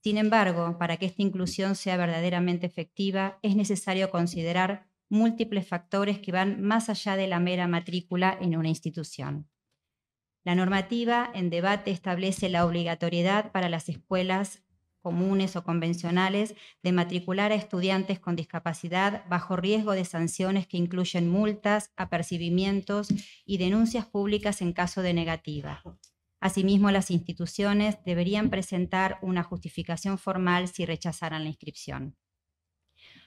Sin embargo, para que esta inclusión sea verdaderamente efectiva, es necesario considerar múltiples factores que van más allá de la mera matrícula en una institución. La normativa en debate establece la obligatoriedad para las escuelas comunes o convencionales de matricular a estudiantes con discapacidad bajo riesgo de sanciones que incluyen multas, apercibimientos y denuncias públicas en caso de negativa. Asimismo, las instituciones deberían presentar una justificación formal si rechazaran la inscripción.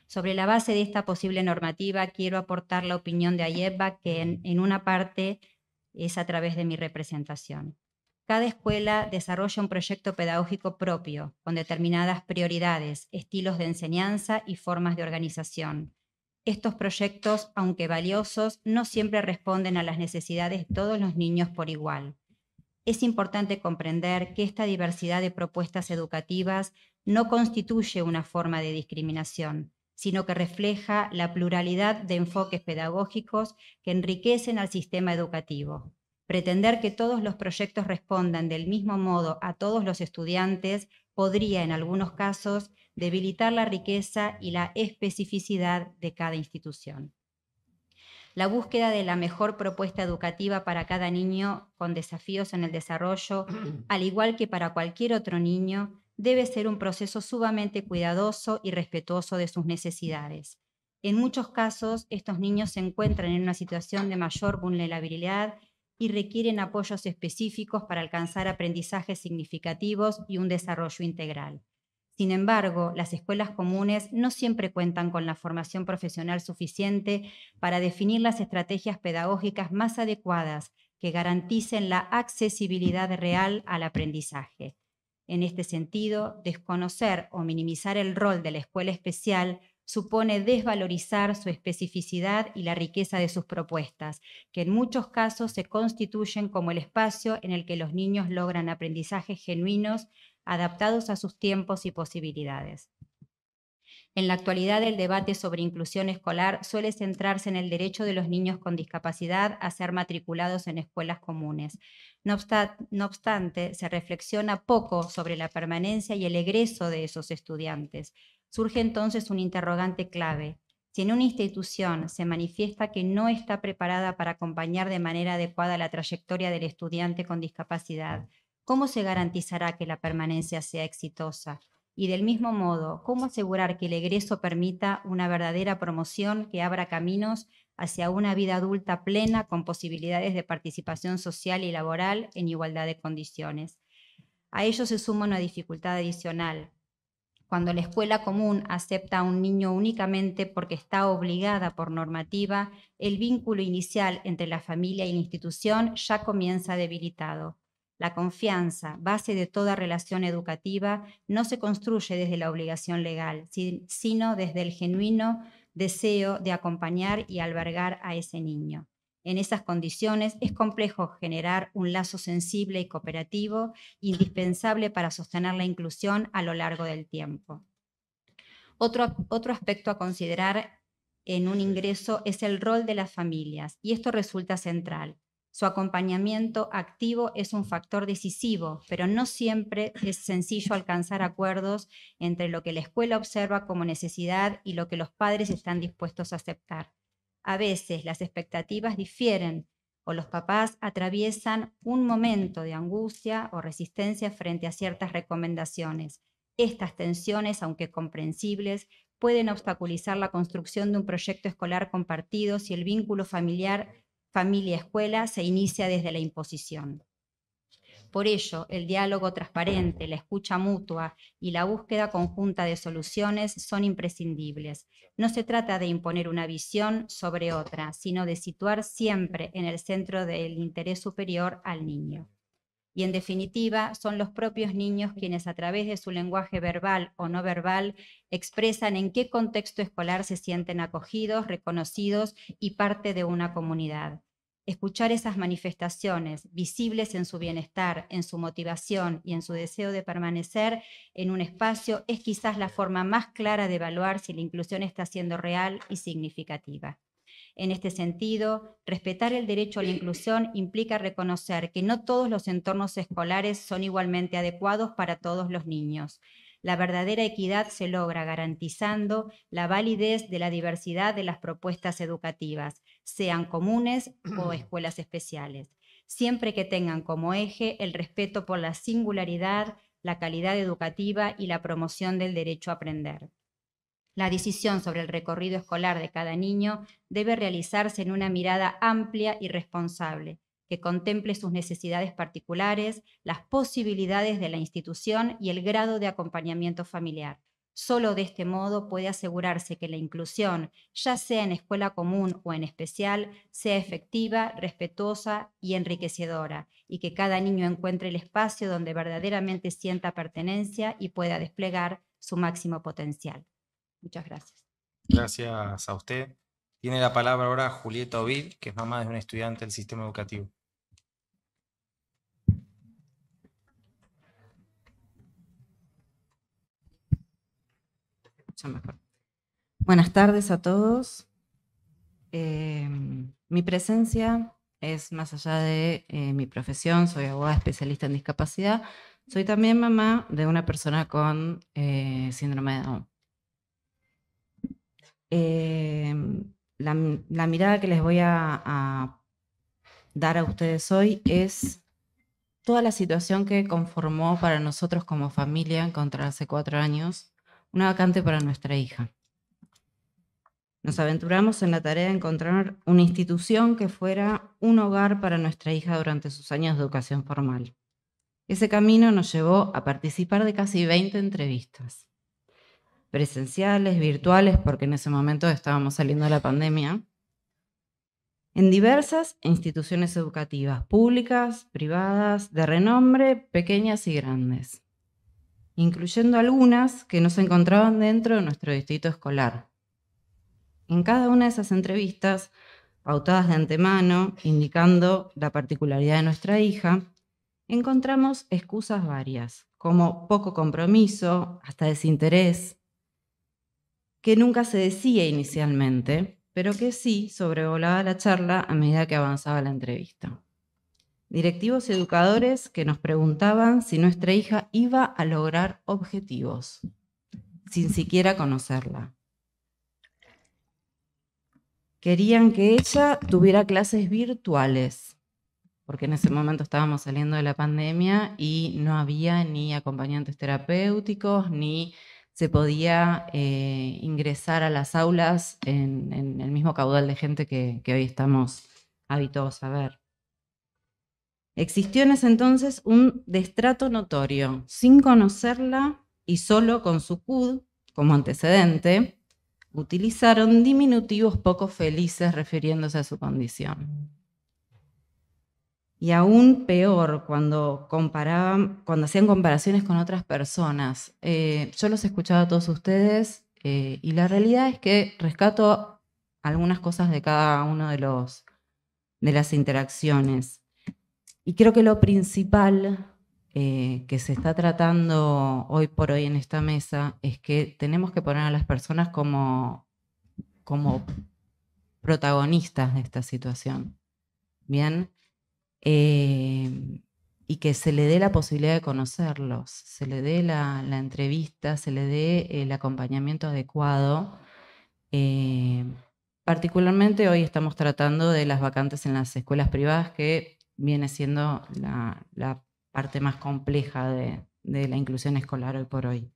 Sobre la base de esta posible normativa, quiero aportar la opinión de AIEPA, que en una parte es a través de mi representación. Cada escuela desarrolla un proyecto pedagógico propio, con determinadas prioridades, estilos de enseñanza y formas de organización. Estos proyectos, aunque valiosos, no siempre responden a las necesidades de todos los niños por igual. Es importante comprender que esta diversidad de propuestas educativas no constituye una forma de discriminación, sino que refleja la pluralidad de enfoques pedagógicos que enriquecen al sistema educativo. Pretender que todos los proyectos respondan del mismo modo a todos los estudiantes podría, en algunos casos, debilitar la riqueza y la especificidad de cada institución. La búsqueda de la mejor propuesta educativa para cada niño con desafíos en el desarrollo, al igual que para cualquier otro niño, debe ser un proceso sumamente cuidadoso y respetuoso de sus necesidades. En muchos casos, estos niños se encuentran en una situación de mayor vulnerabilidad y requieren apoyos específicos para alcanzar aprendizajes significativos y un desarrollo integral. Sin embargo, las escuelas comunes no siempre cuentan con la formación profesional suficiente para definir las estrategias pedagógicas más adecuadas que garanticen la accesibilidad real al aprendizaje. En este sentido, desconocer o minimizar el rol de la escuela especial supone desvalorizar su especificidad y la riqueza de sus propuestas, que en muchos casos se constituyen como el espacio en el que los niños logran aprendizajes genuinos, adaptados a sus tiempos y posibilidades. En la actualidad, el debate sobre inclusión escolar suele centrarse en el derecho de los niños con discapacidad a ser matriculados en escuelas comunes. No obstante, se reflexiona poco sobre la permanencia y el egreso de esos estudiantes. Surge entonces un interrogante clave. Si en una institución se manifiesta que no está preparada para acompañar de manera adecuada la trayectoria del estudiante con discapacidad, ¿cómo se garantizará que la permanencia sea exitosa? Y del mismo modo, ¿cómo asegurar que el egreso permita una verdadera promoción que abra caminos hacia una vida adulta plena con posibilidades de participación social y laboral en igualdad de condiciones? A ello se suma una dificultad adicional. Cuando la escuela común acepta a un niño únicamente porque está obligada por normativa, el vínculo inicial entre la familia y la institución ya comienza debilitado. La confianza, base de toda relación educativa, no se construye desde la obligación legal, sino desde el genuino deseo de acompañar y albergar a ese niño. En esas condiciones es complejo generar un lazo sensible y cooperativo, indispensable para sostener la inclusión a lo largo del tiempo. Otro aspecto a considerar en un ingreso es el rol de las familias, y esto resulta central. Su acompañamiento activo es un factor decisivo, pero no siempre es sencillo alcanzar acuerdos entre lo que la escuela observa como necesidad y lo que los padres están dispuestos a aceptar. A veces las expectativas difieren o los papás atraviesan un momento de angustia o resistencia frente a ciertas recomendaciones. Estas tensiones, aunque comprensibles, pueden obstaculizar la construcción de un proyecto escolar compartido si el vínculo familia-escuela se inicia desde la imposición. Por ello, el diálogo transparente, la escucha mutua y la búsqueda conjunta de soluciones son imprescindibles. No se trata de imponer una visión sobre otra, sino de situar siempre en el centro del interés superior al niño. Y en definitiva, son los propios niños quienes a través de su lenguaje verbal o no verbal expresan en qué contexto escolar se sienten acogidos, reconocidos y parte de una comunidad. Escuchar esas manifestaciones, visibles en su bienestar, en su motivación y en su deseo de permanecer en un espacio, es quizás la forma más clara de evaluar si la inclusión está siendo real y significativa. En este sentido, respetar el derecho a la inclusión implica reconocer que no todos los entornos escolares son igualmente adecuados para todos los niños. La verdadera equidad se logra garantizando la validez de la diversidad de las propuestas educativas, sean comunes o escuelas especiales, siempre que tengan como eje el respeto por la singularidad, la calidad educativa y la promoción del derecho a aprender. La decisión sobre el recorrido escolar de cada niño debe realizarse en una mirada amplia y responsable, que contemple sus necesidades particulares, las posibilidades de la institución y el grado de acompañamiento familiar. Solo de este modo puede asegurarse que la inclusión, ya sea en escuela común o en especial, sea efectiva, respetuosa y enriquecedora, y que cada niño encuentre el espacio donde verdaderamente sienta pertenencia y pueda desplegar su máximo potencial. Muchas gracias. Gracias a usted. Tiene la palabra ahora Julieta Ovid, que es mamá de un estudiante del sistema educativo. escucha mejor. Buenas tardes a todos. Mi presencia es más allá de mi profesión, soy abogada especialista en discapacidad, soy también mamá de una persona con síndrome de Down. La mirada que les voy a dar a ustedes hoy es toda la situación que conformó para nosotros como familia encontrar hace 4 años una vacante para nuestra hija. Nos aventuramos en la tarea de encontrar una institución que fuera un hogar para nuestra hija durante sus años de educación formal. Ese camino nos llevó a participar de casi 20 entrevistas, presenciales, virtuales, porque en ese momento estábamos saliendo de la pandemia, en diversas instituciones educativas, públicas, privadas, de renombre, pequeñas y grandes, incluyendo algunas que no se encontraban dentro de nuestro distrito escolar. En cada una de esas entrevistas, pautadas de antemano, indicando la particularidad de nuestra hija, encontramos excusas varias, como poco compromiso, hasta desinterés, que nunca se decía inicialmente, pero que sí sobrevolaba la charla a medida que avanzaba la entrevista. Directivos y educadores que nos preguntaban si nuestra hija iba a lograr objetivos, sin siquiera conocerla. Querían que ella tuviera clases virtuales, porque en ese momento estábamos saliendo de la pandemia y no había ni acompañantes terapéuticos, ni se podía ingresar a las aulas en el mismo caudal de gente que hoy estamos habituados a ver. Existió en ese entonces un destrato notorio, sin conocerla y solo con su CUD como antecedente, utilizaron diminutivos poco felices refiriéndose a su condición. Y aún peor, cuando hacían comparaciones con otras personas. Yo los escuchaba a todos ustedes y la realidad es que rescato algunas cosas de cada uno de las interacciones. Y creo que lo principal que se está tratando hoy por hoy en esta mesa es que tenemos que poner a las personas como protagonistas de esta situación. Bien. Y que se le dé la posibilidad de conocerlos, se le dé la entrevista, se le dé el acompañamiento adecuado. Particularmente hoy estamos tratando de las vacantes en las escuelas privadas, que viene siendo la parte más compleja de la inclusión escolar hoy por hoy.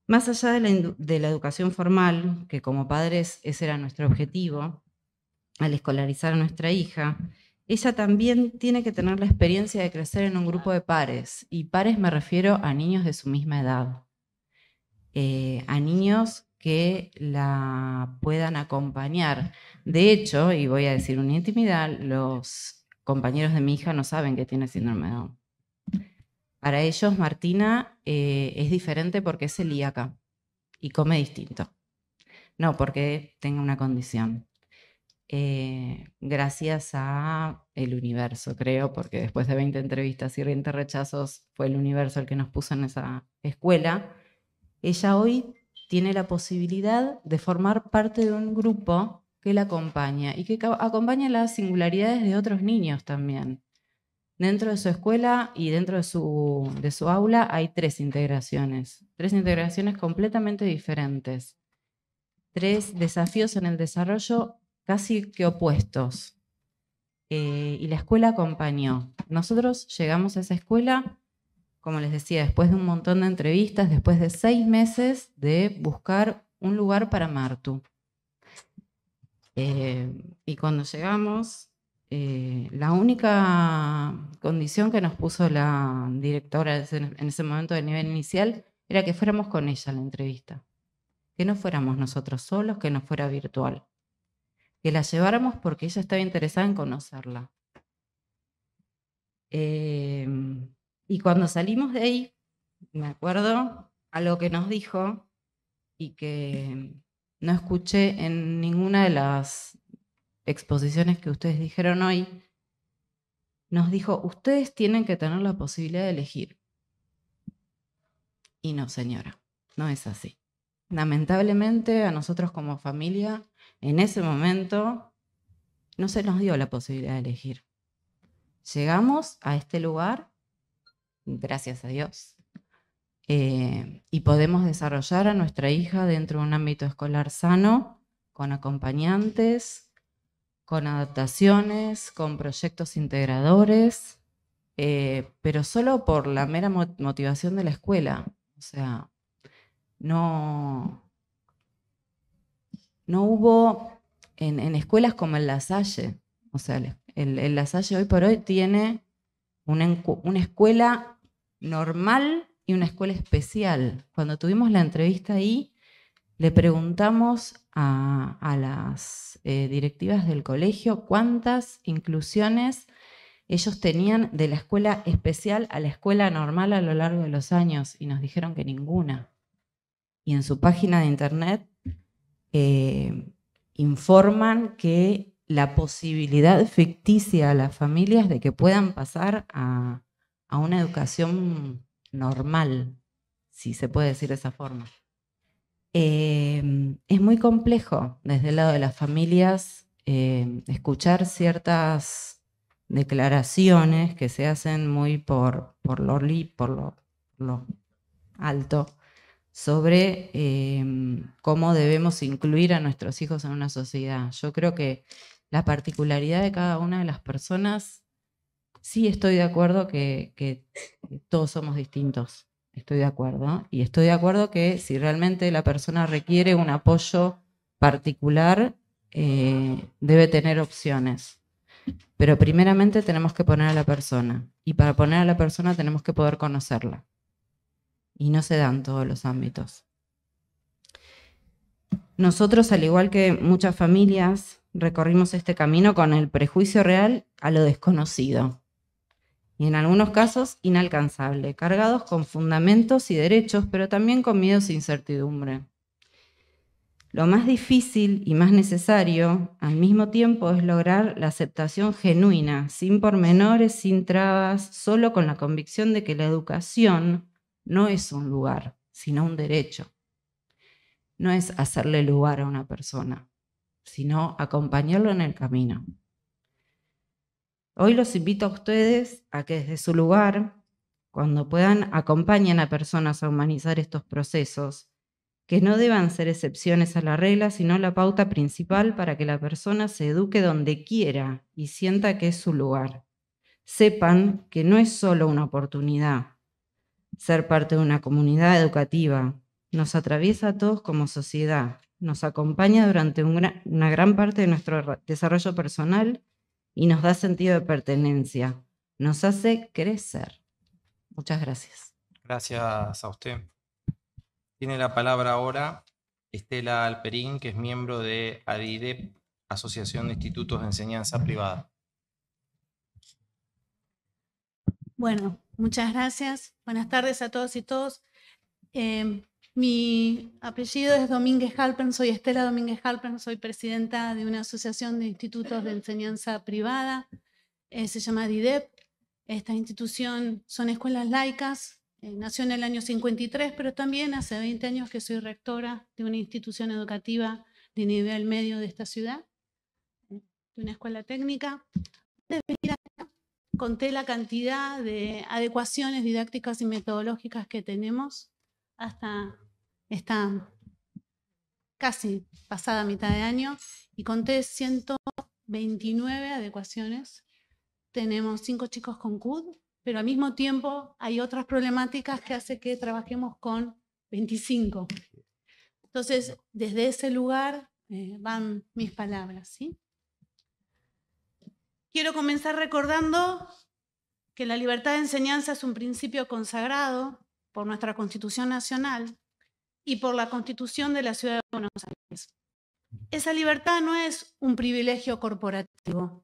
Más allá de la educación formal, que como padres ese era nuestro objetivo, al escolarizar a nuestra hija, ella también tiene que tener la experiencia de crecer en un grupo de pares, y pares me refiero a niños de su misma edad, a niños que la puedan acompañar. De hecho, y voy a decir una intimidad, los compañeros de mi hija no saben que tiene síndrome de Down. Para ellos, Martina es diferente porque es celíaca y come distinto, no porque tenga una condición. Gracias a el universo, creo, porque después de 20 entrevistas y 20 rechazos fue el universo el que nos puso en esa escuela. Ella hoy tiene la posibilidad de formar parte de un grupo que la acompaña y que acompaña las singularidades de otros niños también. Dentro de su escuela y dentro de su aula hay 3 integraciones completamente diferentes, 3 desafíos en el desarrollo casi que opuestos. Y la escuela acompañó. Nosotros llegamos a esa escuela, como les decía, después de un montón de entrevistas, después de 6 meses de buscar un lugar para Martu. Y cuando llegamos, la única condición que nos puso la directora en ese momento de nivel inicial era que fuéramos con ella a la entrevista. Que no fuéramos nosotros solos, que no fuera virtual. Que la lleváramos porque ella estaba interesada en conocerla. Y cuando salimos de ahí, me acuerdo algo que nos dijo y que no escuché en ninguna de las exposiciones que ustedes dijeron hoy. Nos dijo, ustedes tienen que tener la posibilidad de elegir. Y no, señora, no es así. lamentablemente a nosotros como familia, en ese momento, no se nos dio la posibilidad de elegir. Llegamos a este lugar, gracias a Dios, y podemos desarrollar a nuestra hija dentro de un ámbito escolar sano, con acompañantes, con adaptaciones, con proyectos integradores, pero solo por la mera motivación de la escuela. O sea, no hubo en escuelas como el La Salle. O sea, el La Salle hoy por hoy tiene una escuela normal y una escuela especial. Cuando tuvimos la entrevista ahí, le preguntamos a las directivas del colegio cuántas inclusiones ellos tenían de la escuela especial a la escuela normal a lo largo de los años, y nos dijeron que ninguna. Y en su página de internet informan que la posibilidad ficticia a las familias de que puedan pasar a una educación normal, si se puede decir de esa forma. Es muy complejo desde el lado de las familias escuchar ciertas declaraciones que se hacen muy por lo alto sobre cómo debemos incluir a nuestros hijos en una sociedad. Yo creo que la particularidad de cada una de las personas, sí estoy de acuerdo que todos somos distintos. Estoy de acuerdo. Y estoy de acuerdo que si realmente la persona requiere un apoyo particular, debe tener opciones. Pero primeramente tenemos que poner a la persona. Y para poner a la persona tenemos que poder conocerla. Y no se da en todos los ámbitos. Nosotros, al igual que muchas familias, recorrimos este camino con el prejuicio real a lo desconocido. Y en algunos casos inalcanzable, cargados con fundamentos y derechos, pero también con miedos e incertidumbre. Lo más difícil y más necesario al mismo tiempo es lograr la aceptación genuina, sin pormenores, sin trabas, solo con la convicción de que la educación no es un lugar, sino un derecho. No es hacerle lugar a una persona, sino acompañarlo en el camino. Hoy los invito a ustedes a que desde su lugar, cuando puedan, acompañen a personas a humanizar estos procesos, que no deban ser excepciones a la regla, sino la pauta principal para que la persona se eduque donde quiera y sienta que es su lugar. Sepan que no es solo una oportunidad. Ser parte de una comunidad educativa nos atraviesa a todos como sociedad, nos acompaña durante una gran parte de nuestro desarrollo personal y nos da sentido de pertenencia, nos hace crecer. Muchas gracias. Gracias a usted. Tiene la palabra ahora Estela Alperín, que es miembro de ADIDEP, Asociación de Institutos de Enseñanza Privada. Bueno, muchas gracias. Buenas tardes a todos y todos. Mi apellido es Domínguez Halpern, soy Estela Domínguez Halpern, soy presidenta de una asociación de institutos de enseñanza privada, se llama ADIDEP. Esta institución son escuelas laicas, nació en el año 53, pero también hace 20 años que soy rectora de una institución educativa de nivel medio de esta ciudad, de una escuela técnica. Antes de venir acá, conté la cantidad de adecuaciones didácticas y metodológicas que tenemos hasta esta casi pasada mitad de año, y conté 129 adecuaciones. Tenemos 5 chicos con CUD, pero al mismo tiempo hay otras problemáticas que hacen que trabajemos con 25. Entonces, desde ese lugar van mis palabras, ¿sí? Quiero comenzar recordando que la libertad de enseñanza es un principio consagrado por nuestra Constitución Nacional y por la Constitución de la Ciudad de Buenos Aires. Esa libertad no es un privilegio corporativo,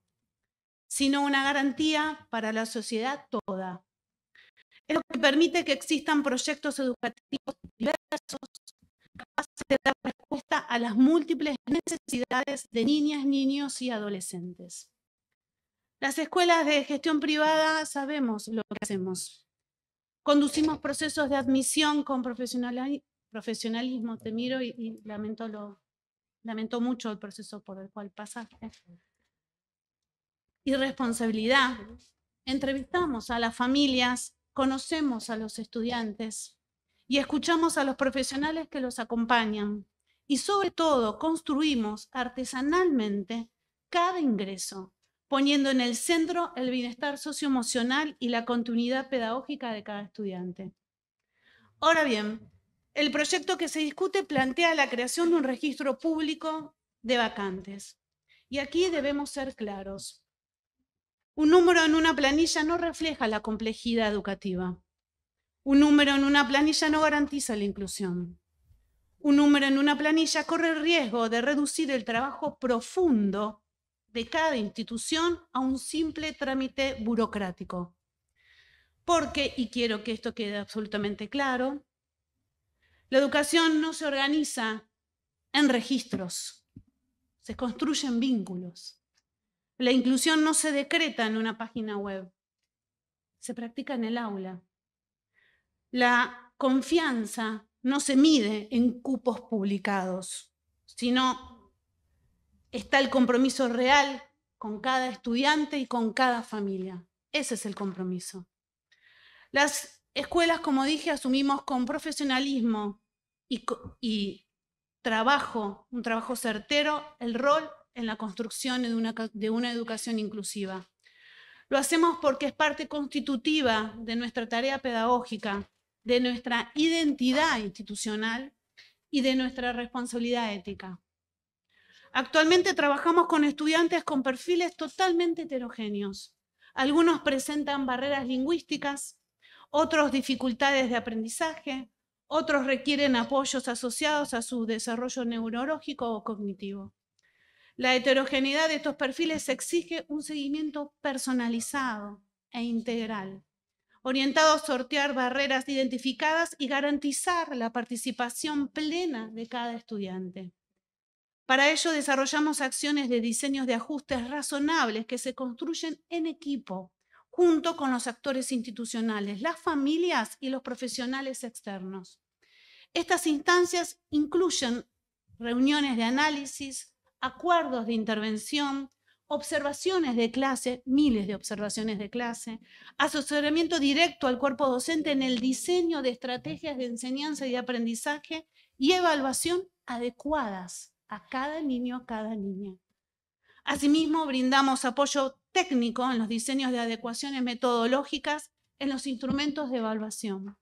sino una garantía para la sociedad toda. Es lo que permite que existan proyectos educativos diversos, capaces de dar respuesta a las múltiples necesidades de niñas, niños y adolescentes. Las escuelas de gestión privada sabemos lo que hacemos. Conducimos procesos de admisión con profesionalismo, te miro y lamento mucho el proceso por el cual pasaste. Y responsabilidad. Entrevistamos a las familias, conocemos a los estudiantes y escuchamos a los profesionales que los acompañan. Y sobre todo, construimos artesanalmente cada ingreso, poniendo en el centro el bienestar socioemocional y la continuidad pedagógica de cada estudiante. Ahora bien, el proyecto que se discute plantea la creación de un registro público de vacantes. Y aquí debemos ser claros. Un número en una planilla no refleja la complejidad educativa. Un número en una planilla no garantiza la inclusión. Un número en una planilla corre el riesgo de reducir el trabajo profundo de cada institución a un simple trámite burocrático. Porque, y quiero que esto quede absolutamente claro, la educación no se organiza en registros, se construyen vínculos. La inclusión no se decreta en una página web, se practica en el aula. La confianza no se mide en cupos publicados, sino está el compromiso real con cada estudiante y con cada familia. Ese es el compromiso. Las escuelas, como dije, asumimos con profesionalismo y trabajo, un trabajo certero, el rol en la construcción de una educación inclusiva. Lo hacemos porque es parte constitutiva de nuestra tarea pedagógica, de nuestra identidad institucional y de nuestra responsabilidad ética. Actualmente trabajamos con estudiantes con perfiles totalmente heterogéneos. Algunos presentan barreras lingüísticas, otros dificultades de aprendizaje, otros requieren apoyos asociados a su desarrollo neurológico o cognitivo. La heterogeneidad de estos perfiles exige un seguimiento personalizado e integral, orientado a sortear barreras identificadas y garantizar la participación plena de cada estudiante. Para ello desarrollamos acciones de diseños de ajustes razonables que se construyen en equipo, junto con los actores institucionales, las familias y los profesionales externos. Estas instancias incluyen reuniones de análisis, acuerdos de intervención, observaciones de clase, miles de observaciones de clase, asesoramiento directo al cuerpo docente en el diseño de estrategias de enseñanza y aprendizaje y evaluación adecuadas a cada niño, a cada niña. Asimismo, brindamos apoyo técnico en los diseños de adecuaciones metodológicas en los instrumentos de evaluación.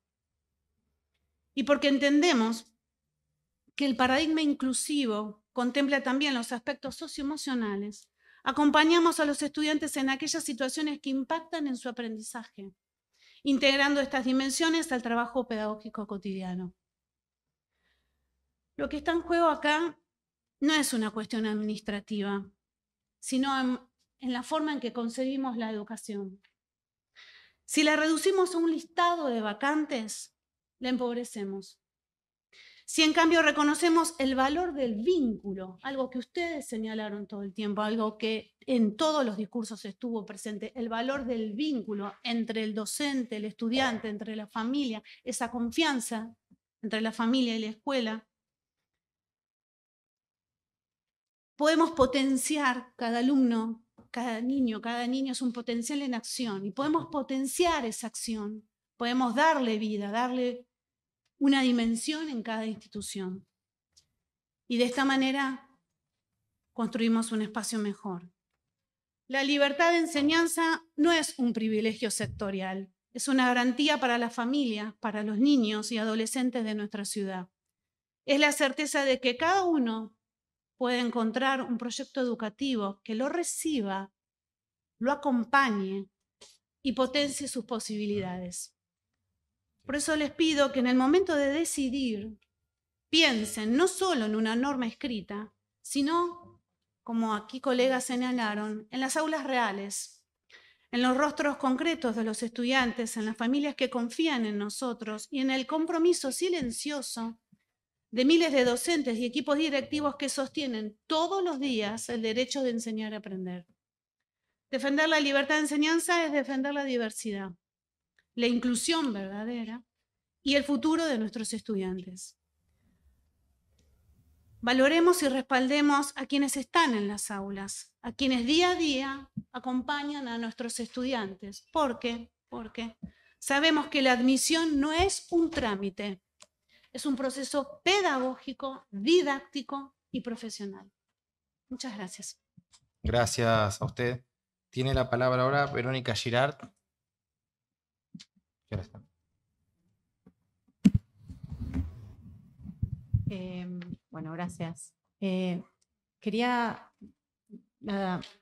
Y porque entendemos que el paradigma inclusivo contempla también los aspectos socioemocionales, acompañamos a los estudiantes en aquellas situaciones que impactan en su aprendizaje, integrando estas dimensiones al trabajo pedagógico cotidiano. Lo que está en juego acá no es una cuestión administrativa, sino en la forma en que concebimos la educación. Si la reducimos a un listado de vacantes, la empobrecemos. Si en cambio reconocemos el valor del vínculo, algo que ustedes señalaron todo el tiempo, algo que en todos los discursos estuvo presente, el valor del vínculo entre el docente, el estudiante, entre la familia, esa confianza entre la familia y la escuela, podemos potenciar cada alumno, cada niño es un potencial en acción y podemos potenciar esa acción, podemos darle vida, darle una dimensión en cada institución. Y de esta manera construimos un espacio mejor. La libertad de enseñanza no es un privilegio sectorial, es una garantía para las familias, para los niños y adolescentes de nuestra ciudad. Es la certeza de que cada uno puede encontrar un proyecto educativo que lo reciba, lo acompañe y potencie sus posibilidades. Por eso les pido que en el momento de decidir piensen no solo en una norma escrita, sino, como aquí colegas señalaron, en las aulas reales, en los rostros concretos de los estudiantes, en las familias que confían en nosotros y en el compromiso silencioso de miles de docentes y equipos directivos que sostienen todos los días el derecho de enseñar y aprender. Defender la libertad de enseñanza es defender la diversidad, la inclusión verdadera y el futuro de nuestros estudiantes. Valoremos y respaldemos a quienes están en las aulas, a quienes día a día acompañan a nuestros estudiantes. ¿Por qué? Porque sabemos que la admisión no es un trámite, es un proceso pedagógico, didáctico y profesional. Muchas gracias. Gracias a usted. Tiene la palabra ahora Verónica Girard. Ya está. Bueno, gracias. Quería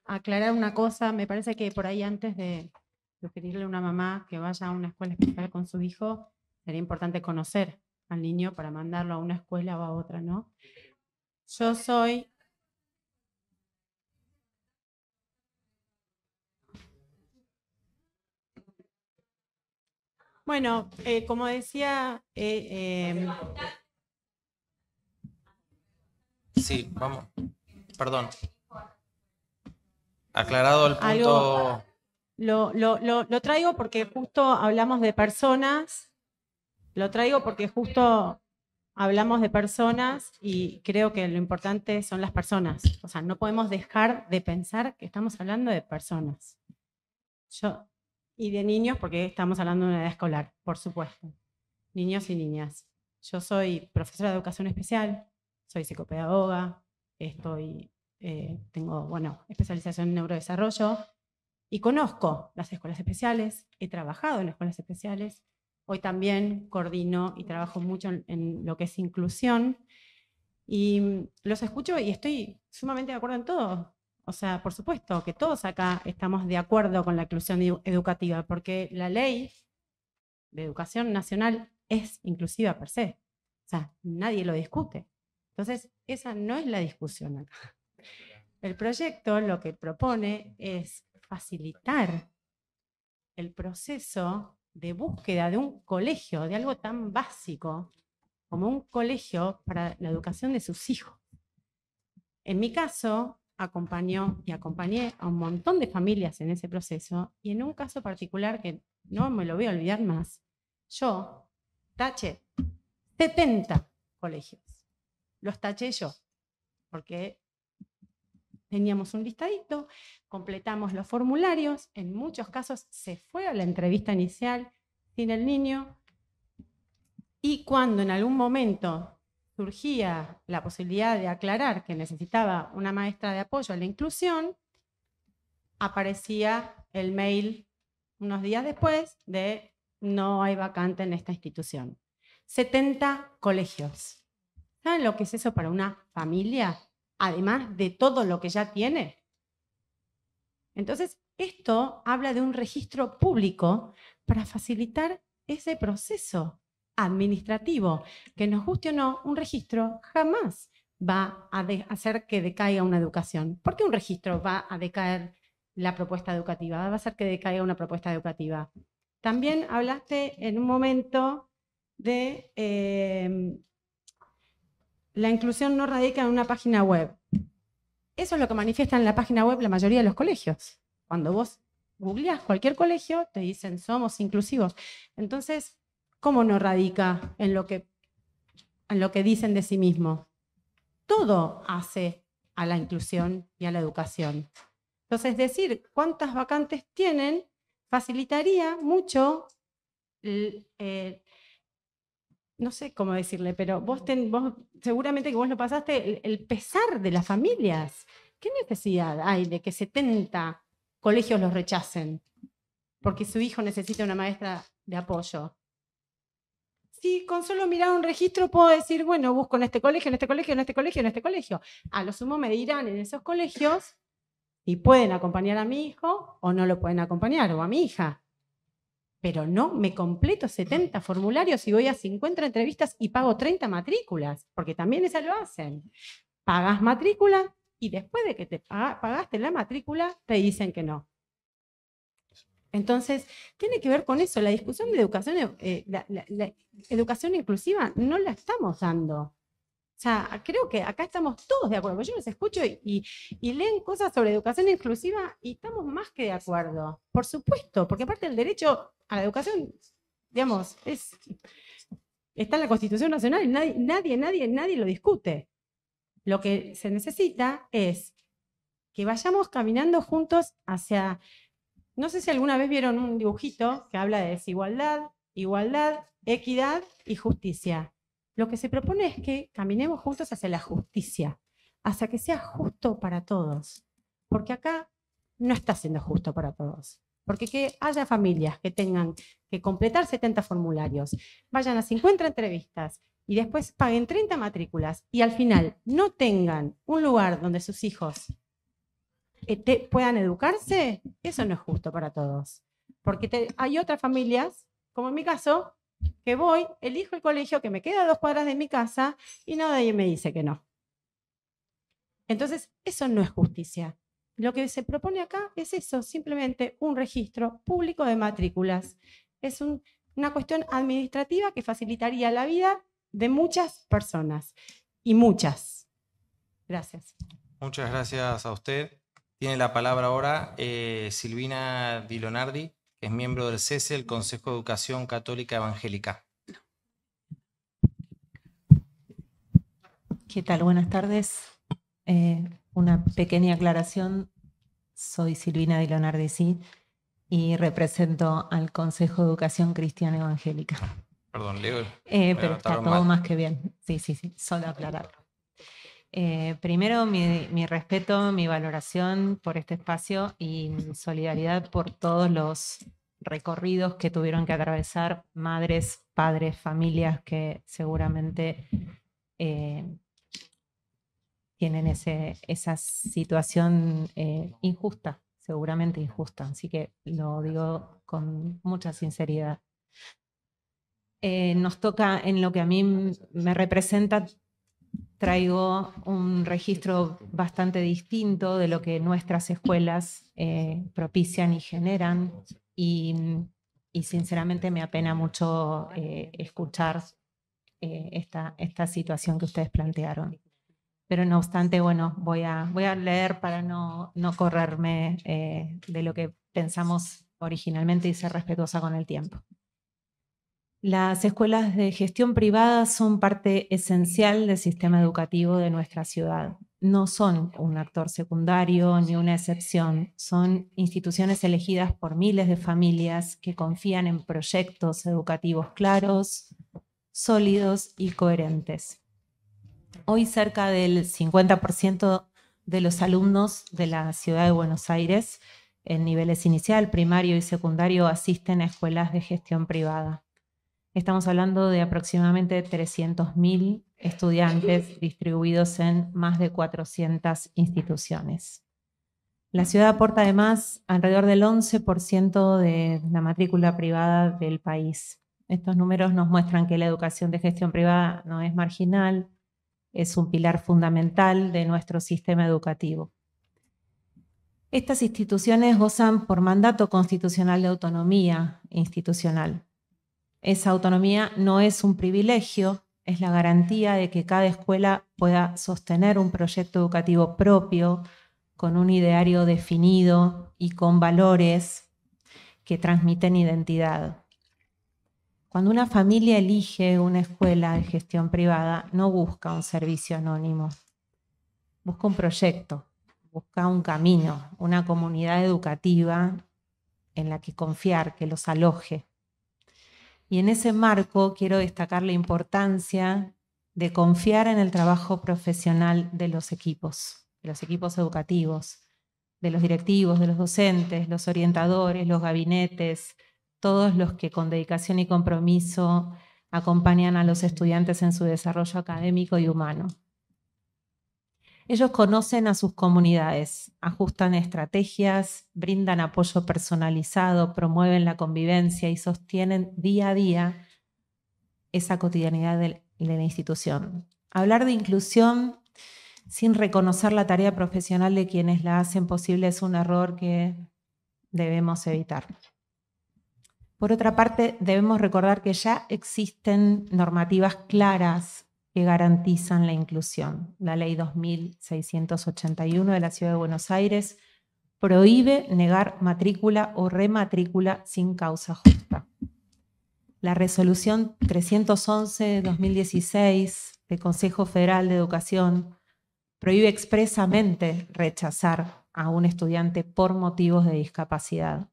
aclarar una cosa. Me parece que por ahí, antes de sugerirle a una mamá que vaya a una escuela especial con su hijo, sería importante conocer al niño para mandarlo a una escuela o a otra, ¿no? Yo soy... Bueno, como decía... Sí, vamos. Perdón. Aclarado el punto. Lo traigo porque justo hablamos de personas. Lo traigo porque justo hablamos de personas y creo que lo importante son las personas. O sea, no podemos dejar de pensar que estamos hablando de personas. Y de niños, porque estamos hablando de una edad escolar, por supuesto. Niños y niñas. Yo soy profesora de educación especial, soy psicopedagoga, tengo, especialización en neurodesarrollo y conozco las escuelas especiales, he trabajado en escuelas especiales, hoy también coordino y trabajo mucho en lo que es inclusión y los escucho y estoy sumamente de acuerdo en todo. O sea, por supuesto que todos acá estamos de acuerdo con la inclusión educativa, porque la ley de educación nacional es inclusiva per se. O sea, nadie lo discute. Entonces, esa no es la discusión acá. El proyecto lo que propone es facilitar el proceso de búsqueda de un colegio, de algo tan básico como un colegio para la educación de sus hijos. En mi caso, acompañé a un montón de familias en ese proceso y en un caso particular que no me lo voy a olvidar más, yo taché 70 colegios. Los taché yo, porque teníamos un listadito, completamos los formularios, en muchos casos se fue a la entrevista inicial sin el niño, y cuando en algún momento surgía la posibilidad de aclarar que necesitaba una maestra de apoyo a la inclusión, aparecía el mail unos días después de no hay vacante en esta institución. 70 colegios. ¿Saben lo que es eso para una familia? Además de todo lo que ya tiene. Entonces, esto habla de un registro público para facilitar ese proceso administrativo. Que nos guste o no, un registro jamás va a hacer que decaiga una educación. ¿Por qué un registro va a decaer la propuesta educativa? Va a hacer que decaiga una propuesta educativa. También hablaste en un momento de la inclusión no radica en una página web. Eso es lo que manifiesta en la página web la mayoría de los colegios. Cuando vos googleás cualquier colegio, te dicen somos inclusivos. Entonces, ¿cómo no radica en lo que dicen de sí mismos? Todo hace a la inclusión y a la educación. Entonces, decir cuántas vacantes tienen facilitaría mucho, no sé cómo decirle, pero vos seguramente que vos lo pasaste, el pesar de las familias. ¿Qué necesidad hay de que 70 colegios los rechacen porque su hijo necesita una maestra de apoyo? Si con solo mirar un registro puedo decir, bueno, busco en este colegio, en este colegio, en este colegio, en este colegio. A lo sumo me dirán en esos colegios si pueden acompañar a mi hijo o no lo pueden acompañar, o a mi hija. Pero no me completo 70 formularios y voy a 50 entrevistas y pago 30 matrículas, porque también esas lo hacen. Pagas matrícula y después de que te pagaste la matrícula, te dicen que no. Entonces, tiene que ver con eso. La discusión de educación, la educación inclusiva no la estamos dando. O sea, creo que acá estamos todos de acuerdo. Yo los escucho y leen cosas sobre educación inclusiva y estamos más que de acuerdo. Por supuesto, porque aparte del derecho a la educación, digamos, está en la Constitución Nacional y nadie lo discute. Lo que se necesita es que vayamos caminando juntos hacia... No sé si alguna vez vieron un dibujito que habla de desigualdad, igualdad, equidad y justicia. Lo que se propone es que caminemos juntos hacia la justicia, hacia que sea justo para todos. Porque acá no está siendo justo para todos. Porque que haya familias que tengan que completar 70 formularios, vayan a 50 entrevistas y después paguen 30 matrículas y al final no tengan un lugar donde sus hijos puedan educarse, eso no es justo para todos. Porque hay otras familias, como en mi caso, que voy, elijo el colegio que me queda a 2 cuadras de mi casa y nadie me dice que no. Entonces, eso no es justicia. Lo que se propone acá es eso, simplemente un registro público de matrículas. Es una cuestión administrativa que facilitaría la vida de muchas personas. Y muchas. Gracias. Muchas gracias a usted. Tiene la palabra ahora Silvina Di Leonardi, que es miembro del CESE, el Consejo de Educación Católica Evangélica. ¿Qué tal? Buenas tardes. Una pequeña aclaración. Soy Silvina Di Leonardi, sí, y represento al Consejo de Educación Cristiana Evangélica. Perdón, Leo. Pero está todo más que bien. Sí, solo aclararlo. Primero, mi respeto, mi valoración por este espacio y mi solidaridad por todos los recorridos que tuvieron que atravesar madres, padres, familias que seguramente tienen esa situación injusta, seguramente injusta. Así que lo digo con mucha sinceridad. Nos toca, en lo que a mí me representa, traigo un registro bastante distinto de lo que nuestras escuelas propician y generan y sinceramente me apena mucho escuchar esta situación que ustedes plantearon. Pero no obstante, bueno, voy a leer para no correrme de lo que pensamos originalmente y ser respetuosa con el tiempo. Las escuelas de gestión privada son parte esencial del sistema educativo de nuestra ciudad. No son un actor secundario ni una excepción. Son instituciones elegidas por miles de familias que confían en proyectos educativos claros, sólidos y coherentes. Hoy cerca del 50% de los alumnos de la ciudad de Buenos Aires en niveles inicial, primario y secundario asisten a escuelas de gestión privada. Estamos hablando de aproximadamente 300.000 estudiantes distribuidos en más de 400 instituciones. La ciudad aporta además alrededor del 11% de la matrícula privada del país. Estos números nos muestran que la educación de gestión privada no es marginal, es un pilar fundamental de nuestro sistema educativo. Estas instituciones gozan por mandato constitucional de autonomía institucional. Esa autonomía no es un privilegio, es la garantía de que cada escuela pueda sostener un proyecto educativo propio, con un ideario definido y con valores que transmiten identidad. Cuando una familia elige una escuela de gestión privada, no busca un servicio anónimo, busca un proyecto, busca un camino, una comunidad educativa en la que confiar, que los aloje. Y en ese marco quiero destacar la importancia de confiar en el trabajo profesional de los equipos educativos, de los directivos, de los docentes, los orientadores, los gabinetes, todos los que con dedicación y compromiso acompañan a los estudiantes en su desarrollo académico y humano. Ellos conocen a sus comunidades, ajustan estrategias, brindan apoyo personalizado, promueven la convivencia y sostienen día a día esa cotidianidad de la institución. Hablar de inclusión sin reconocer la tarea profesional de quienes la hacen posible es un error que debemos evitar. Por otra parte, debemos recordar que ya existen normativas claras que garantizan la inclusión. La Ley 2681 de la Ciudad de Buenos Aires prohíbe negar matrícula o rematrícula sin causa justa. La Resolución 311 de 2016 del Consejo Federal de Educación prohíbe expresamente rechazar a un estudiante por motivos de discapacidad.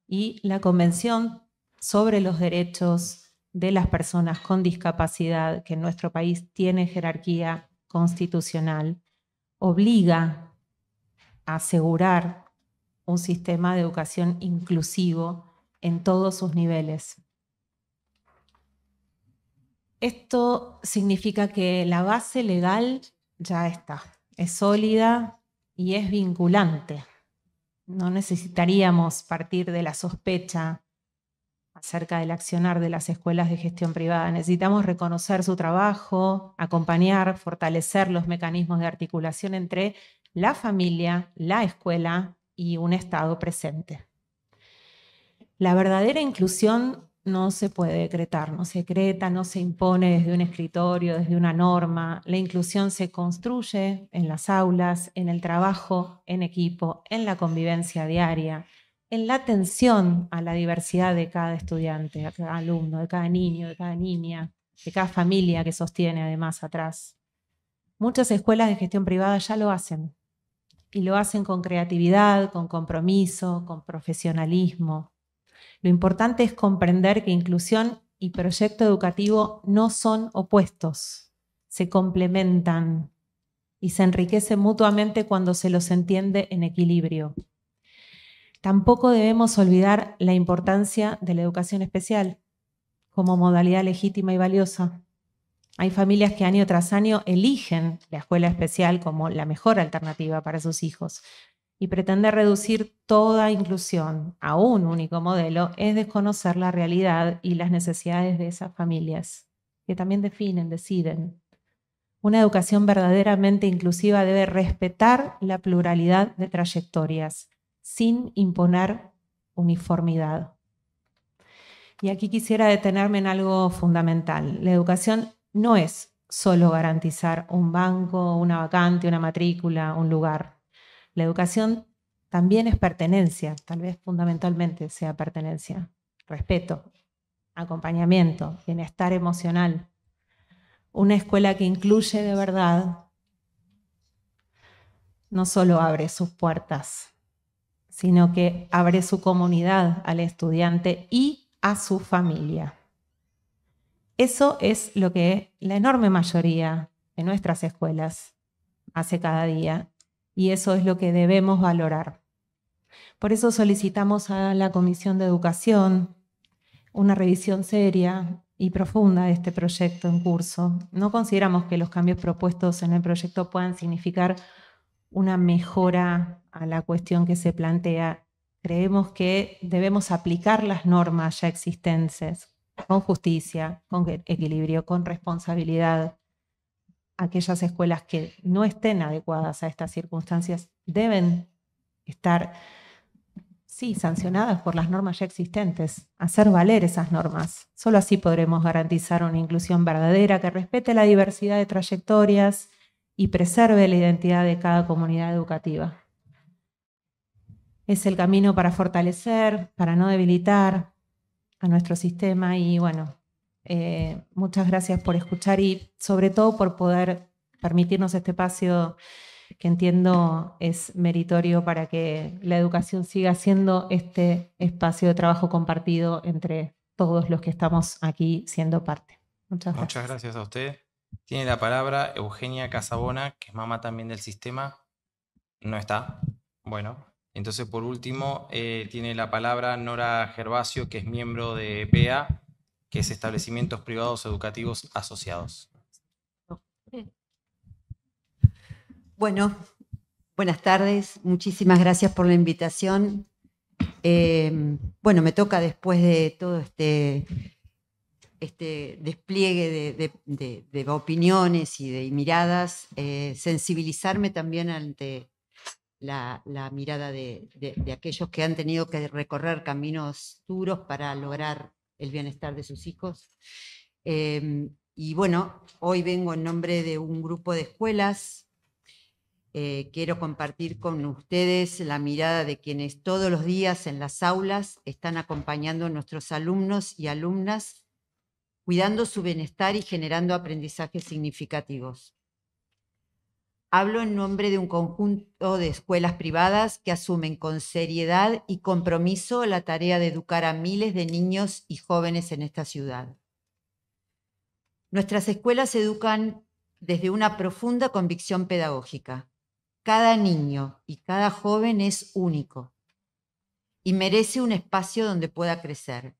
Y la Convención sobre los Derechos de las Personas con Discapacidad, que en nuestro país tiene jerarquía constitucional, obliga a asegurar un sistema de educación inclusivo en todos sus niveles. Esto significa que la base legal ya está, es sólida y es vinculante. No necesitaríamos partir de la sospecha acerca del accionar de las escuelas de gestión privada. Necesitamos reconocer su trabajo, acompañar, fortalecer los mecanismos de articulación entre la familia, la escuela y un Estado presente. La verdadera inclusión no se puede decretar, no se decreta, no se impone desde un escritorio, desde una norma. La inclusión se construye en las aulas, en el trabajo en equipo, en la convivencia diaria, en la atención a la diversidad de cada estudiante, de cada alumno, de cada niño, de cada niña, de cada familia que sostiene además atrás. Muchas escuelas de gestión privada ya lo hacen, y lo hacen con creatividad, con compromiso, con profesionalismo. Lo importante es comprender que inclusión y proyecto educativo no son opuestos, se complementan y se enriquecen mutuamente cuando se los entiende en equilibrio. Tampoco debemos olvidar la importancia de la educación especial como modalidad legítima y valiosa. Hay familias que año tras año eligen la escuela especial como la mejor alternativa para sus hijos. Y pretender reducir toda inclusión a un único modelo es desconocer la realidad y las necesidades de esas familias, que también definen, deciden. Una educación verdaderamente inclusiva debe respetar la pluralidad de trayectorias, sin imponer uniformidad. Y aquí quisiera detenerme en algo fundamental. La educación no es solo garantizar un banco, una vacante, una matrícula, un lugar. La educación también es pertenencia, tal vez fundamentalmente sea pertenencia, respeto, acompañamiento, bienestar emocional. Una escuela que incluye de verdad no solo abre sus puertas, sino que abre su comunidad al estudiante y a su familia. Eso es lo que la enorme mayoría de nuestras escuelas hace cada día. Y eso es lo que debemos valorar. Por eso solicitamos a la Comisión de Educación una revisión seria y profunda de este proyecto en curso. No consideramos que los cambios propuestos en el proyecto puedan significar una mejora a la cuestión que se plantea. Creemos que debemos aplicar las normas ya existentes con justicia, con equilibrio, con responsabilidad. Aquellas escuelas que no estén adecuadas a estas circunstancias deben estar, sí, sancionadas por las normas ya existentes, hacer valer esas normas. Solo así podremos garantizar una inclusión verdadera que respete la diversidad de trayectorias y preserve la identidad de cada comunidad educativa. Es el camino para fortalecer, para no debilitar a nuestro sistema y bueno, muchas gracias por escuchar y sobre todo por poder permitirnos este espacio que entiendo es meritorio para que la educación siga siendo este espacio de trabajo compartido entre todos los que estamos aquí siendo parte. Muchas gracias. Muchas gracias a usted. Tiene la palabra Eugenia Casabona, que es mamá también del sistema. No está. Bueno, entonces por último tiene la palabra Nora Gervasio, que es miembro de EPEA, que es Establecimientos Privados Educativos Asociados. Bueno, buenas tardes. Muchísimas gracias por la invitación. Bueno, me toca después de todo este despliegue de opiniones y de miradas, sensibilizarme también ante la mirada de aquellos que han tenido que recorrer caminos duros para lograr el bienestar de sus hijos. Y bueno, hoy vengo en nombre de un grupo de escuelas. Quiero compartir con ustedes la mirada de quienes todos los días en las aulas están acompañando a nuestros alumnos y alumnas, cuidando su bienestar y generando aprendizajes significativos. Hablo en nombre de un conjunto de escuelas privadas que asumen con seriedad y compromiso la tarea de educar a miles de niños y jóvenes en esta ciudad. Nuestras escuelas educan desde una profunda convicción pedagógica. Cada niño y cada joven es único y merece un espacio donde pueda crecer,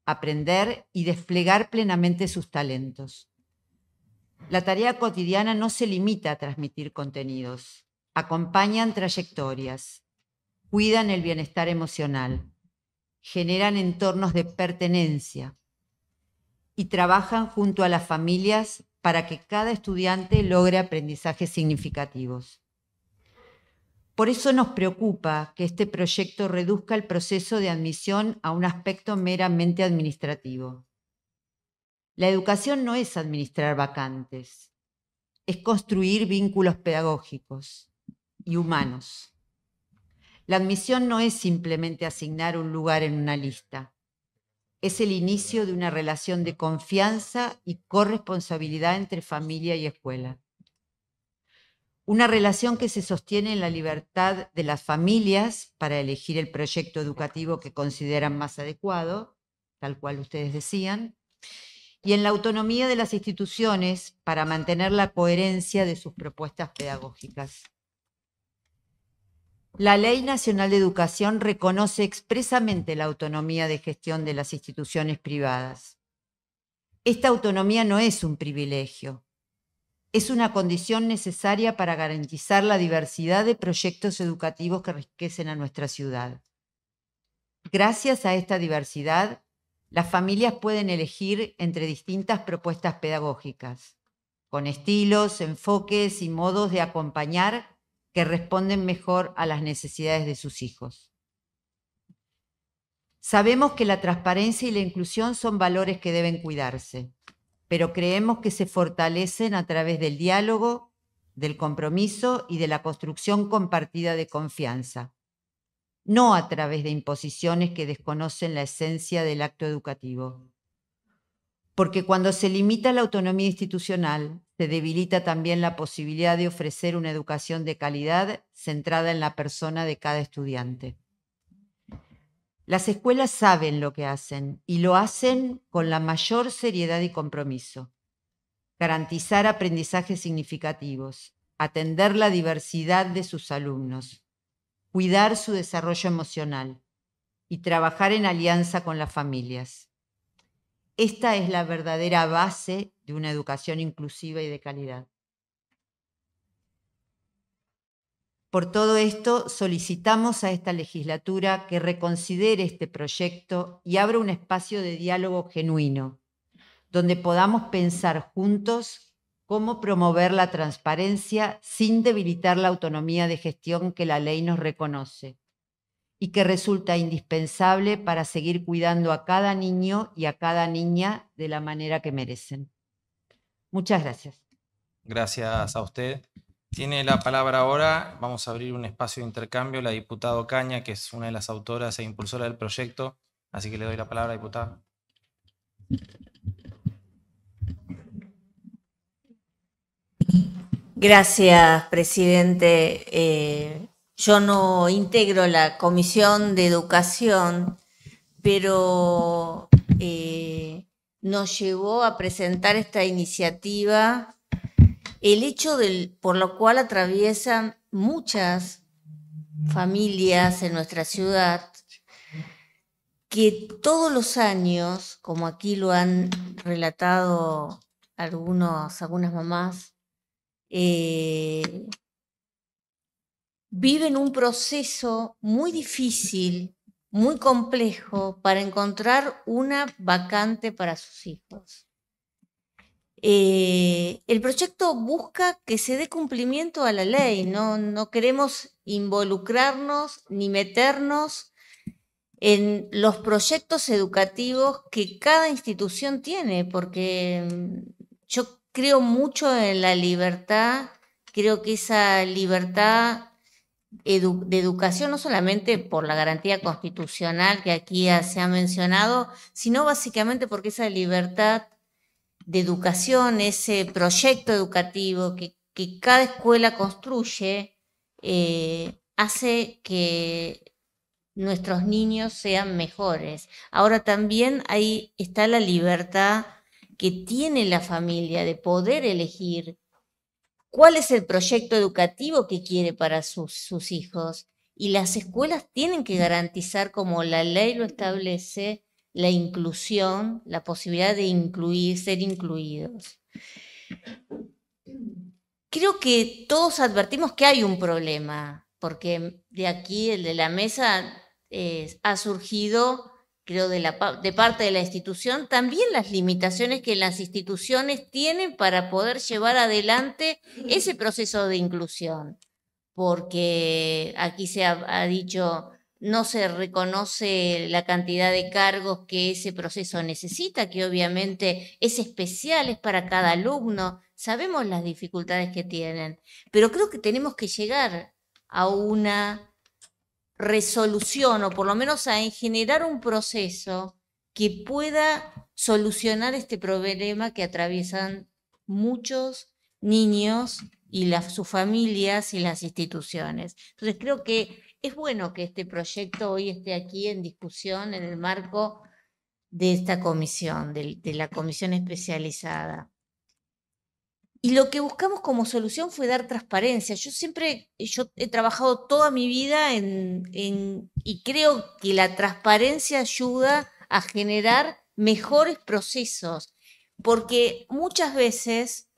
aprender y desplegar plenamente sus talentos. La tarea cotidiana no se limita a transmitir contenidos, acompañan trayectorias, cuidan el bienestar emocional, generan entornos de pertenencia y trabajan junto a las familias para que cada estudiante logre aprendizajes significativos. Por eso nos preocupa que este proyecto reduzca el proceso de admisión a un aspecto meramente administrativo. La educación no es administrar vacantes, es construir vínculos pedagógicos y humanos. La admisión no es simplemente asignar un lugar en una lista, es el inicio de una relación de confianza y corresponsabilidad entre familia y escuela. Una relación que se sostiene en la libertad de las familias para elegir el proyecto educativo que consideran más adecuado, tal cual ustedes decían, y en la autonomía de las instituciones para mantener la coherencia de sus propuestas pedagógicas. La Ley Nacional de Educación reconoce expresamente la autonomía de gestión de las instituciones privadas. Esta autonomía no es un privilegio, es una condición necesaria para garantizar la diversidad de proyectos educativos que enriquecen a nuestra ciudad. Gracias a esta diversidad, las familias pueden elegir entre distintas propuestas pedagógicas, con estilos, enfoques y modos de acompañar que responden mejor a las necesidades de sus hijos. Sabemos que la transparencia y la inclusión son valores que deben cuidarse, pero creemos que se fortalecen a través del diálogo, del compromiso y de la construcción compartida de confianza, no a través de imposiciones que desconocen la esencia del acto educativo. Porque cuando se limita la autonomía institucional, se debilita también la posibilidad de ofrecer una educación de calidad centrada en la persona de cada estudiante. Las escuelas saben lo que hacen y lo hacen con la mayor seriedad y compromiso. Garantizar aprendizajes significativos, atender la diversidad de sus alumnos, cuidar su desarrollo emocional y trabajar en alianza con las familias. Esta es la verdadera base de una educación inclusiva y de calidad. Por todo esto, solicitamos a esta legislatura que reconsidere este proyecto y abra un espacio de diálogo genuino, donde podamos pensar juntos cómo promover la transparencia sin debilitar la autonomía de gestión que la ley nos reconoce y que resulta indispensable para seguir cuidando a cada niño y a cada niña de la manera que merecen. Muchas gracias. Gracias a usted. Tiene la palabra ahora, vamos a abrir un espacio de intercambio, la diputada Ocaña, que es una de las autoras e impulsoras del proyecto, así que le doy la palabra, diputada. Gracias, presidente. Yo no integro la Comisión de Educación, pero nos llevó a presentar esta iniciativa el hecho por lo cual atraviesan muchas familias en nuestra ciudad, que todos los años, como aquí lo han relatado algunas mamás, viven un proceso muy difícil, muy complejo, para encontrar una vacante para sus hijos. El proyecto busca que se dé cumplimiento a la ley, no queremos involucrarnos ni meternos en los proyectos educativos que cada institución tiene, porque yo creo mucho en la libertad, creo que esa libertad de educación, no solamente por la garantía constitucional que aquí se ha mencionado, sino básicamente porque esa libertad de educación, ese proyecto educativo que que cada escuela construye hace que nuestros niños sean mejores. Ahora también ahí está la libertad que tiene la familia de poder elegir cuál es el proyecto educativo que quiere para sus hijos. Y las escuelas tienen que garantizar, como la ley lo establece, la inclusión, la posibilidad de incluir, ser incluidos. Creo que todos advertimos que hay un problema, porque de aquí, el de la mesa, ha surgido, creo, de parte de la institución, también las limitaciones que las instituciones tienen para poder llevar adelante ese proceso de inclusión. Porque aquí se ha dicho, no se reconoce la cantidad de cargos que ese proceso necesita, que obviamente es especial, es para cada alumno. Sabemos las dificultades que tienen, pero creo que tenemos que llegar a una resolución, o por lo menos a generar un proceso que pueda solucionar este problema que atraviesan muchos niños y sus familias y las instituciones. Entonces creo que es bueno que este proyecto hoy esté aquí en discusión en el marco de esta comisión, de la comisión especializada. Y lo que buscamos como solución fue dar transparencia. Yo he trabajado toda mi vida y creo que la transparencia ayuda a generar mejores procesos, porque muchas veces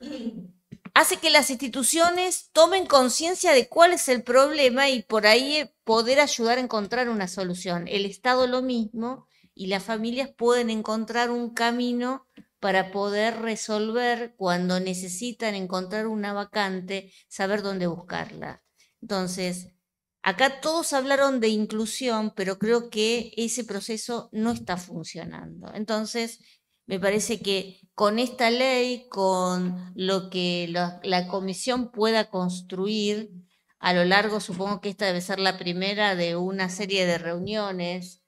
hace que las instituciones tomen conciencia de cuál es el problema y por ahí poder ayudar a encontrar una solución. El Estado lo mismo, y las familias pueden encontrar un camino para poder resolver cuando necesitan encontrar una vacante, saber dónde buscarla. Entonces, acá todos hablaron de inclusión, pero creo que ese proceso no está funcionando. Entonces, me parece que con esta ley, con lo que la comisión pueda construir a lo largo, supongo que esta debe ser la primera de una serie de reuniones,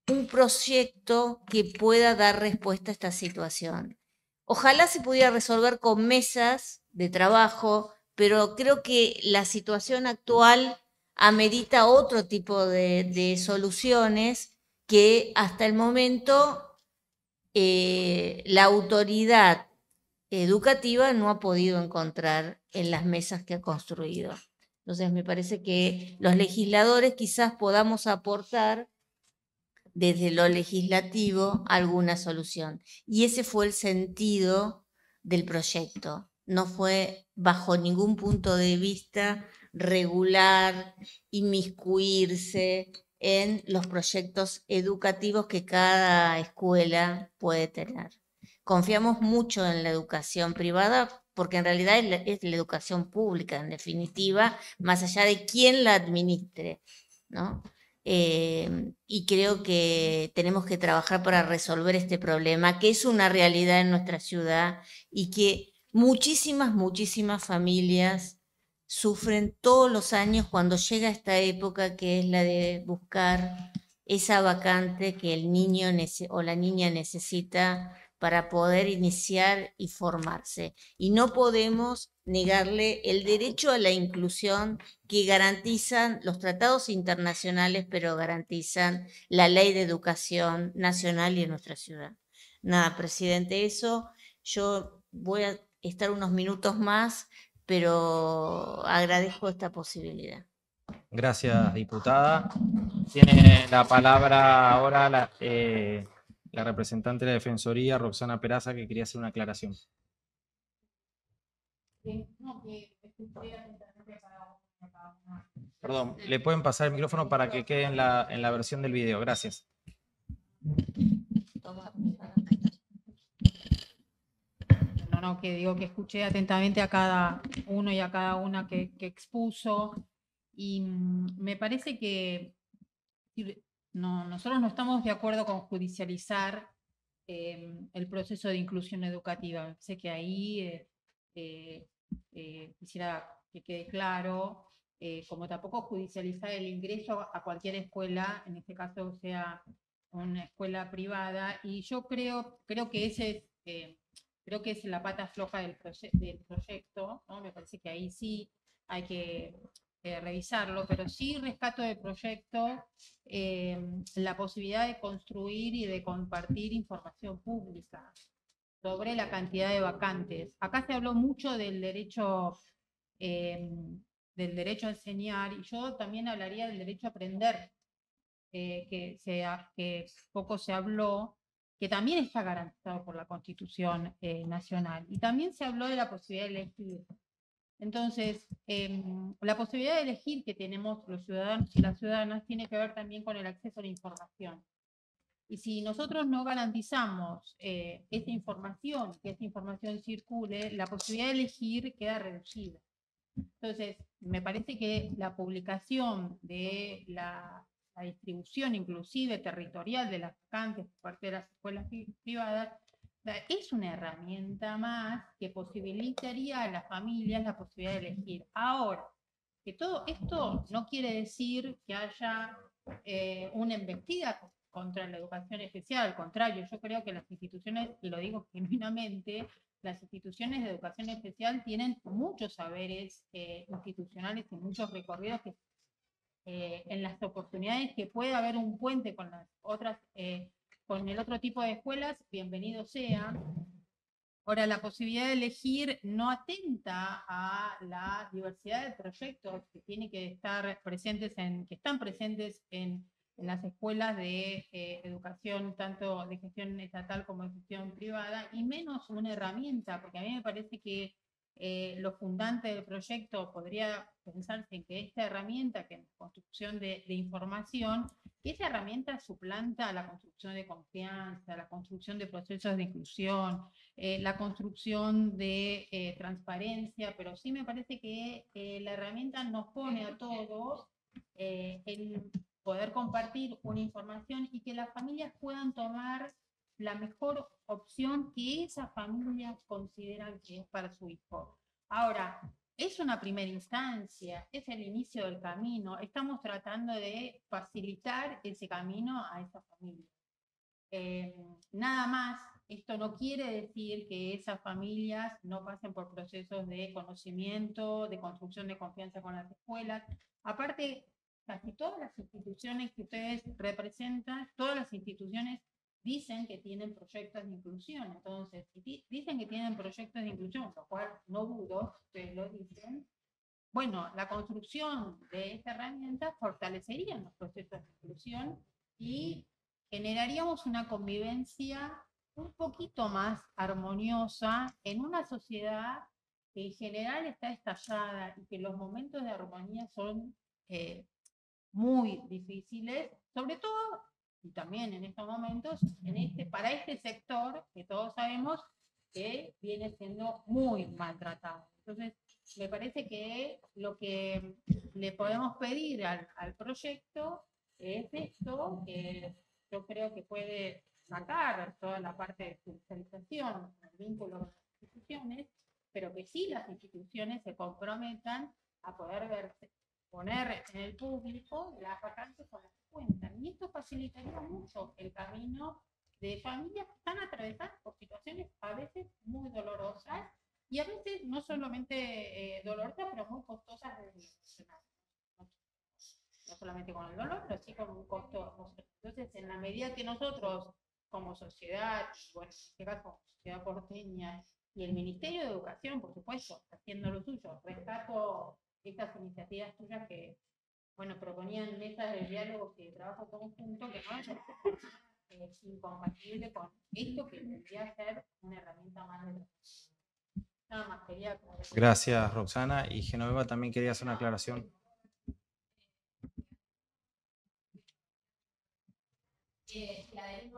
un proyecto que pueda dar respuesta a esta situación. Ojalá se pudiera resolver con mesas de trabajo, pero creo que la situación actual amerita otro tipo de soluciones que hasta el momento la autoridad educativa no ha podido encontrar en las mesas que ha construido. Entonces me parece que los legisladores quizás podamos aportar desde lo legislativo alguna solución. Y ese fue el sentido del proyecto. No fue bajo ningún punto de vista regular, inmiscuirse en los proyectos educativos que cada escuela puede tener. Confiamos mucho en la educación privada porque en realidad es la educación pública, en definitiva, más allá de quién la administre, ¿no? Y creo que tenemos que trabajar para resolver este problema, que es una realidad en nuestra ciudad y que muchísimas familias sufren todos los años cuando llega esta época, que es la de buscar esa vacante que el niño o la niña necesita para poder iniciar y formarse. Y no podemos negarle el derecho a la inclusión que garantizan los tratados internacionales, pero garantizan la ley de educación nacional y en nuestra ciudad. Nada, presidente, eso. Yo voy a estar unos minutos más, pero agradezco esta posibilidad. Gracias, diputada. Tiene la palabra ahora la representante de la Defensoría, Roxana Peraza, que quería hacer una aclaración. Perdón, ¿le pueden pasar el micrófono para que quede en la versión del video? Gracias. No, que digo que escuché atentamente a cada uno y a cada una que expuso, y me parece que nosotros no estamos de acuerdo con judicializar el proceso de inclusión educativa. Sé que ahí quisiera que quede claro, como tampoco judicializar el ingreso a cualquier escuela, en este caso sea una escuela privada, y yo creo que ese es creo que es la pata floja del proyecto, ¿no? Me parece que ahí sí hay que revisarlo, pero sí rescato del proyecto la posibilidad de construir y de compartir información pública sobre la cantidad de vacantes. Acá se habló mucho del derecho a enseñar, y yo también hablaría del derecho a aprender, que poco se habló, que también está garantizado por la Constitución Nacional. Y también se habló de la posibilidad de elegir. Entonces, la posibilidad de elegir que tenemos los ciudadanos y las ciudadanas tiene que ver también con el acceso a la información. Y si nosotros no garantizamos esta información, que esta información circule, la posibilidad de elegir queda reducida. Entonces, me parece que la publicación de la distribución inclusive territorial de las vacantes por parte de las escuelas privadas es una herramienta más que posibilitaría a las familias la posibilidad de elegir. Ahora, que todo esto no quiere decir que haya una embestida contra la educación especial, al contrario, yo creo que las instituciones, y lo digo genuinamente, las instituciones de educación especial tienen muchos saberes institucionales y muchos recorridos que en las oportunidades que puede haber un puente con las otras, con el otro tipo de escuelas, bienvenido sea. Ahora, la posibilidad de elegir no atenta a la diversidad de proyectos que tienen que estar presentes que están presentes en las escuelas de educación, tanto de gestión estatal como de gestión privada, y menos una herramienta, porque a mí me parece que lo fundante del proyecto podría pensarse en que esta herramienta, que es la construcción de información, que esa herramienta suplanta la construcción de confianza, la construcción de procesos de inclusión, la construcción de transparencia, pero sí me parece que la herramienta nos pone a todos en poder compartir una información y que las familias puedan tomar la mejor opción que esas familias consideran que es para su hijo. Ahora, es una primera instancia, es el inicio del camino, estamos tratando de facilitar ese camino a esa familia. Nada más, esto no quiere decir que esas familias no pasen por procesos de conocimiento, de construcción de confianza con las escuelas. Aparte, casi todas las instituciones que ustedes representan, todas las instituciones dicen que tienen proyectos de inclusión. Entonces, si dicen que tienen proyectos de inclusión, lo cual no dudo, ustedes lo dicen, bueno, la construcción de esta herramienta fortalecería los procesos de inclusión y generaríamos una convivencia un poquito más armoniosa en una sociedad que en general está estallada y que los momentos de armonía son muy difíciles, sobre todo, y también en estos momentos, para este sector que todos sabemos que viene siendo muy maltratado. Entonces, me parece que lo que le podemos pedir al proyecto es esto, que yo creo que puede sacar toda la parte de judicialización, el vínculo con las instituciones, pero que sí las instituciones se comprometan a poder poner en el público las vacantes con las que cuentan. Y esto facilitaría mucho el camino de familias que están atravesadas por situaciones a veces muy dolorosas y a veces no solamente dolorosas, pero muy costosas de solucionar. No solamente con el dolor, pero sí con un costo emocional. Entonces, en la medida que nosotros, como sociedad, bueno, en este caso como sociedad porteña, y el Ministerio de Educación, por supuesto, haciendo lo suyo, rescato estas iniciativas tuyas que, bueno, proponían mesas de diálogo y de trabajo conjunto, que no es incompatible con esto que tendría que ser una herramienta más de trabajo. Nada más quería... Gracias, Roxana. Y Genoveva también quería hacer una aclaración. La de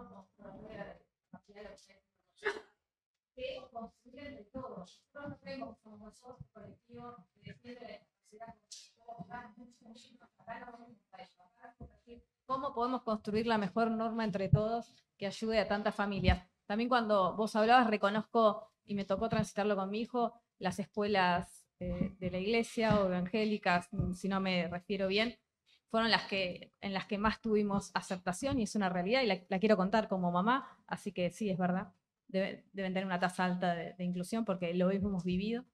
que construir entre todos. Nosotros no tenemos como nosotros colectivo de la sociedad. ¿Cómo podemos construir la mejor norma entre todos que ayude a tantas familias? También cuando vos hablabas, reconozco, y me tocó transitarlo con mi hijo, las escuelas de la iglesia o evangélicas, si no me refiero bien, fueron en las que más tuvimos aceptación y es una realidad y la quiero contar como mamá, así que sí, es verdad. deben tener una tasa alta de inclusión porque lo hemos vivido.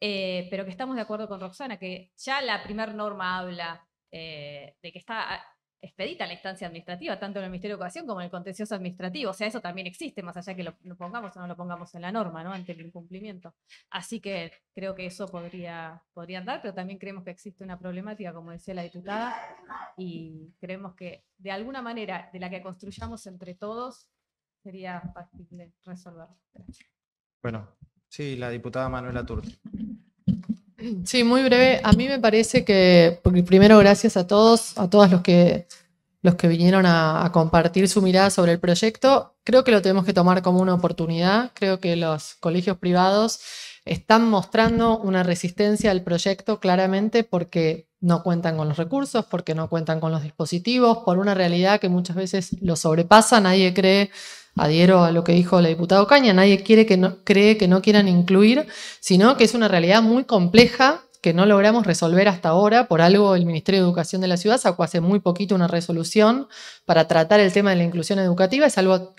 Pero que estamos de acuerdo con Roxana, que ya la primer norma habla de que está expedita en la instancia administrativa, tanto en el Ministerio de Educación como en el contencioso administrativo. O sea, eso también existe, más allá que lo pongamos o no lo pongamos en la norma, ¿no? Ante el incumplimiento. Así que creo que eso podría andar, pero también creemos que existe una problemática, como decía la diputada, y creemos que de alguna manera, de la que construyamos entre todos, sería factible resolverlo. Bueno, sí, la diputada Manuela Turti. Sí, muy breve. A mí me parece que, porque primero gracias a todos los que vinieron a compartir su mirada sobre el proyecto. Creo que lo tenemos que tomar como una oportunidad. Creo que los colegios privados están mostrando una resistencia al proyecto claramente porque no cuentan con los recursos, porque no cuentan con los dispositivos, por una realidad que muchas veces lo sobrepasa. Nadie cree, adhiero a lo que dijo la diputada Ocaña, nadie cree que no quieran incluir, sino que es una realidad muy compleja que no logramos resolver hasta ahora. Por algo el Ministerio de Educación de la ciudad sacó hace muy poquito una resolución para tratar el tema de la inclusión educativa. Es algo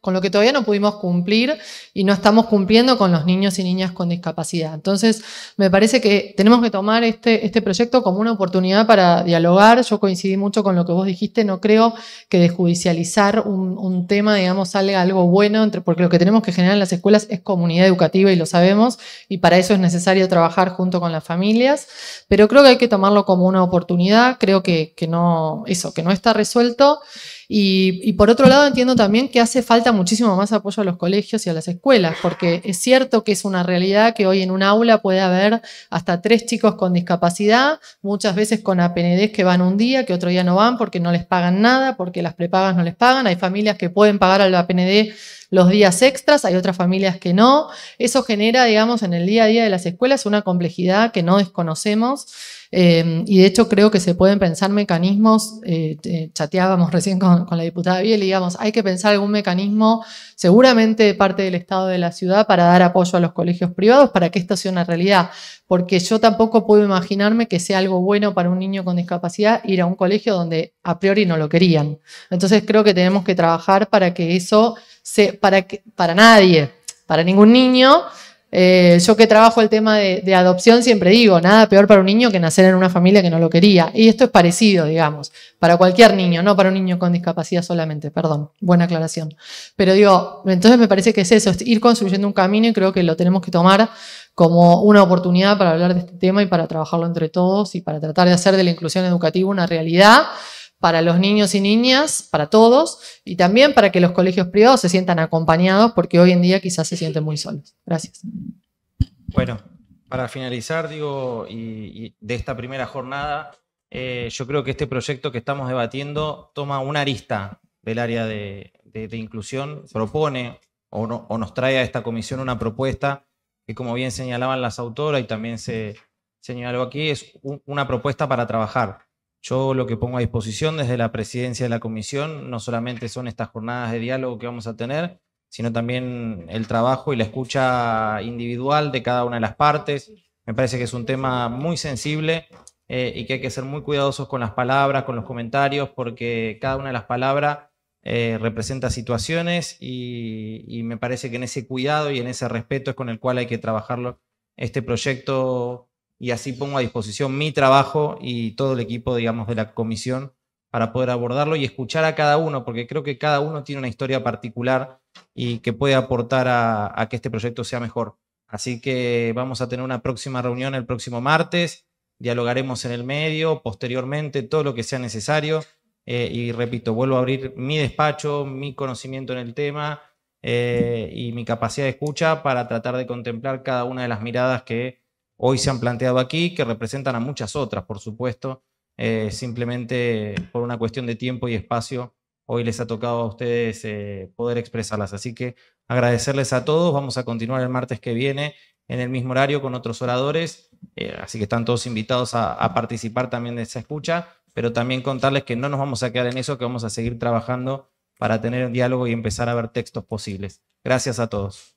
con lo que todavía no pudimos cumplir y no estamos cumpliendo con los niños y niñas con discapacidad. Entonces, me parece que tenemos que tomar este proyecto como una oportunidad para dialogar. Yo coincidí mucho con lo que vos dijiste, no creo que desjudicializar un tema, digamos, salga algo bueno, porque lo que tenemos que generar en las escuelas es comunidad educativa y lo sabemos, y para eso es necesario trabajar junto con las familias, pero creo que hay que tomarlo como una oportunidad. Creo que no está resuelto. Y por otro lado entiendo también que hace falta muchísimo más apoyo a los colegios y a las escuelas, porque es cierto que es una realidad que hoy en un aula puede haber hasta 3 chicos con discapacidad, muchas veces con APNDs que van un día, que otro día no van porque no les pagan nada, porque las prepagas no les pagan. Hay familias que pueden pagar al APND los días extras, hay otras familias que no. Eso genera, digamos, en el día a día de las escuelas una complejidad que no desconocemos. Y de hecho creo que se pueden pensar mecanismos, chateábamos recién con la diputada Biel, y digamos, hay que pensar algún mecanismo seguramente de parte del Estado de la ciudad para dar apoyo a los colegios privados para que esto sea una realidad, porque yo tampoco puedo imaginarme que sea algo bueno para un niño con discapacidad ir a un colegio donde a priori no lo querían. Entonces creo que tenemos que trabajar para que eso para nadie, para ningún niño. Yo que trabajo el tema de adopción siempre digo, nada peor para un niño que nacer en una familia que no lo quería. Y esto es parecido, digamos, para cualquier niño, no para un niño con discapacidad solamente, perdón, buena aclaración. Pero digo, entonces me parece que es eso, es ir construyendo un camino, y creo que lo tenemos que tomar como una oportunidad para hablar de este tema y para trabajarlo entre todos y para tratar de hacer de la inclusión educativa una realidad para los niños y niñas, para todos, y también para que los colegios privados se sientan acompañados, porque hoy en día quizás se sienten muy solos. Gracias. Bueno, para finalizar, digo, y de esta primera jornada, yo creo que este proyecto que estamos debatiendo toma una arista del área de inclusión, propone o nos trae a esta comisión una propuesta que, como bien señalaban las autoras y también se señaló aquí, es una propuesta para trabajar. Yo lo que pongo a disposición desde la presidencia de la comisión no solamente son estas jornadas de diálogo que vamos a tener, sino también el trabajo y la escucha individual de cada una de las partes. Me parece que es un tema muy sensible y que hay que ser muy cuidadosos con las palabras, con los comentarios, porque cada una de las palabras representa situaciones y me parece que en ese cuidado y en ese respeto es con el cual hay que trabajarlo este proyecto. Y así pongo a disposición mi trabajo y todo el equipo, digamos, de la comisión para poder abordarlo y escuchar a cada uno, porque creo que cada uno tiene una historia particular y que puede aportar a que este proyecto sea mejor. Así que vamos a tener una próxima reunión el próximo martes, dialogaremos en el medio, posteriormente, todo lo que sea necesario. Y repito, vuelvo a abrir mi despacho, mi conocimiento en el tema y mi capacidad de escucha para tratar de contemplar cada una de las miradas que hoy se han planteado aquí, que representan a muchas otras, por supuesto, simplemente por una cuestión de tiempo y espacio, hoy les ha tocado a ustedes poder expresarlas. Así que agradecerles a todos, vamos a continuar el martes que viene en el mismo horario con otros oradores, así que están todos invitados a participar también de esa escucha, pero también contarles que no nos vamos a quedar en eso, que vamos a seguir trabajando para tener un diálogo y empezar a ver textos posibles. Gracias a todos.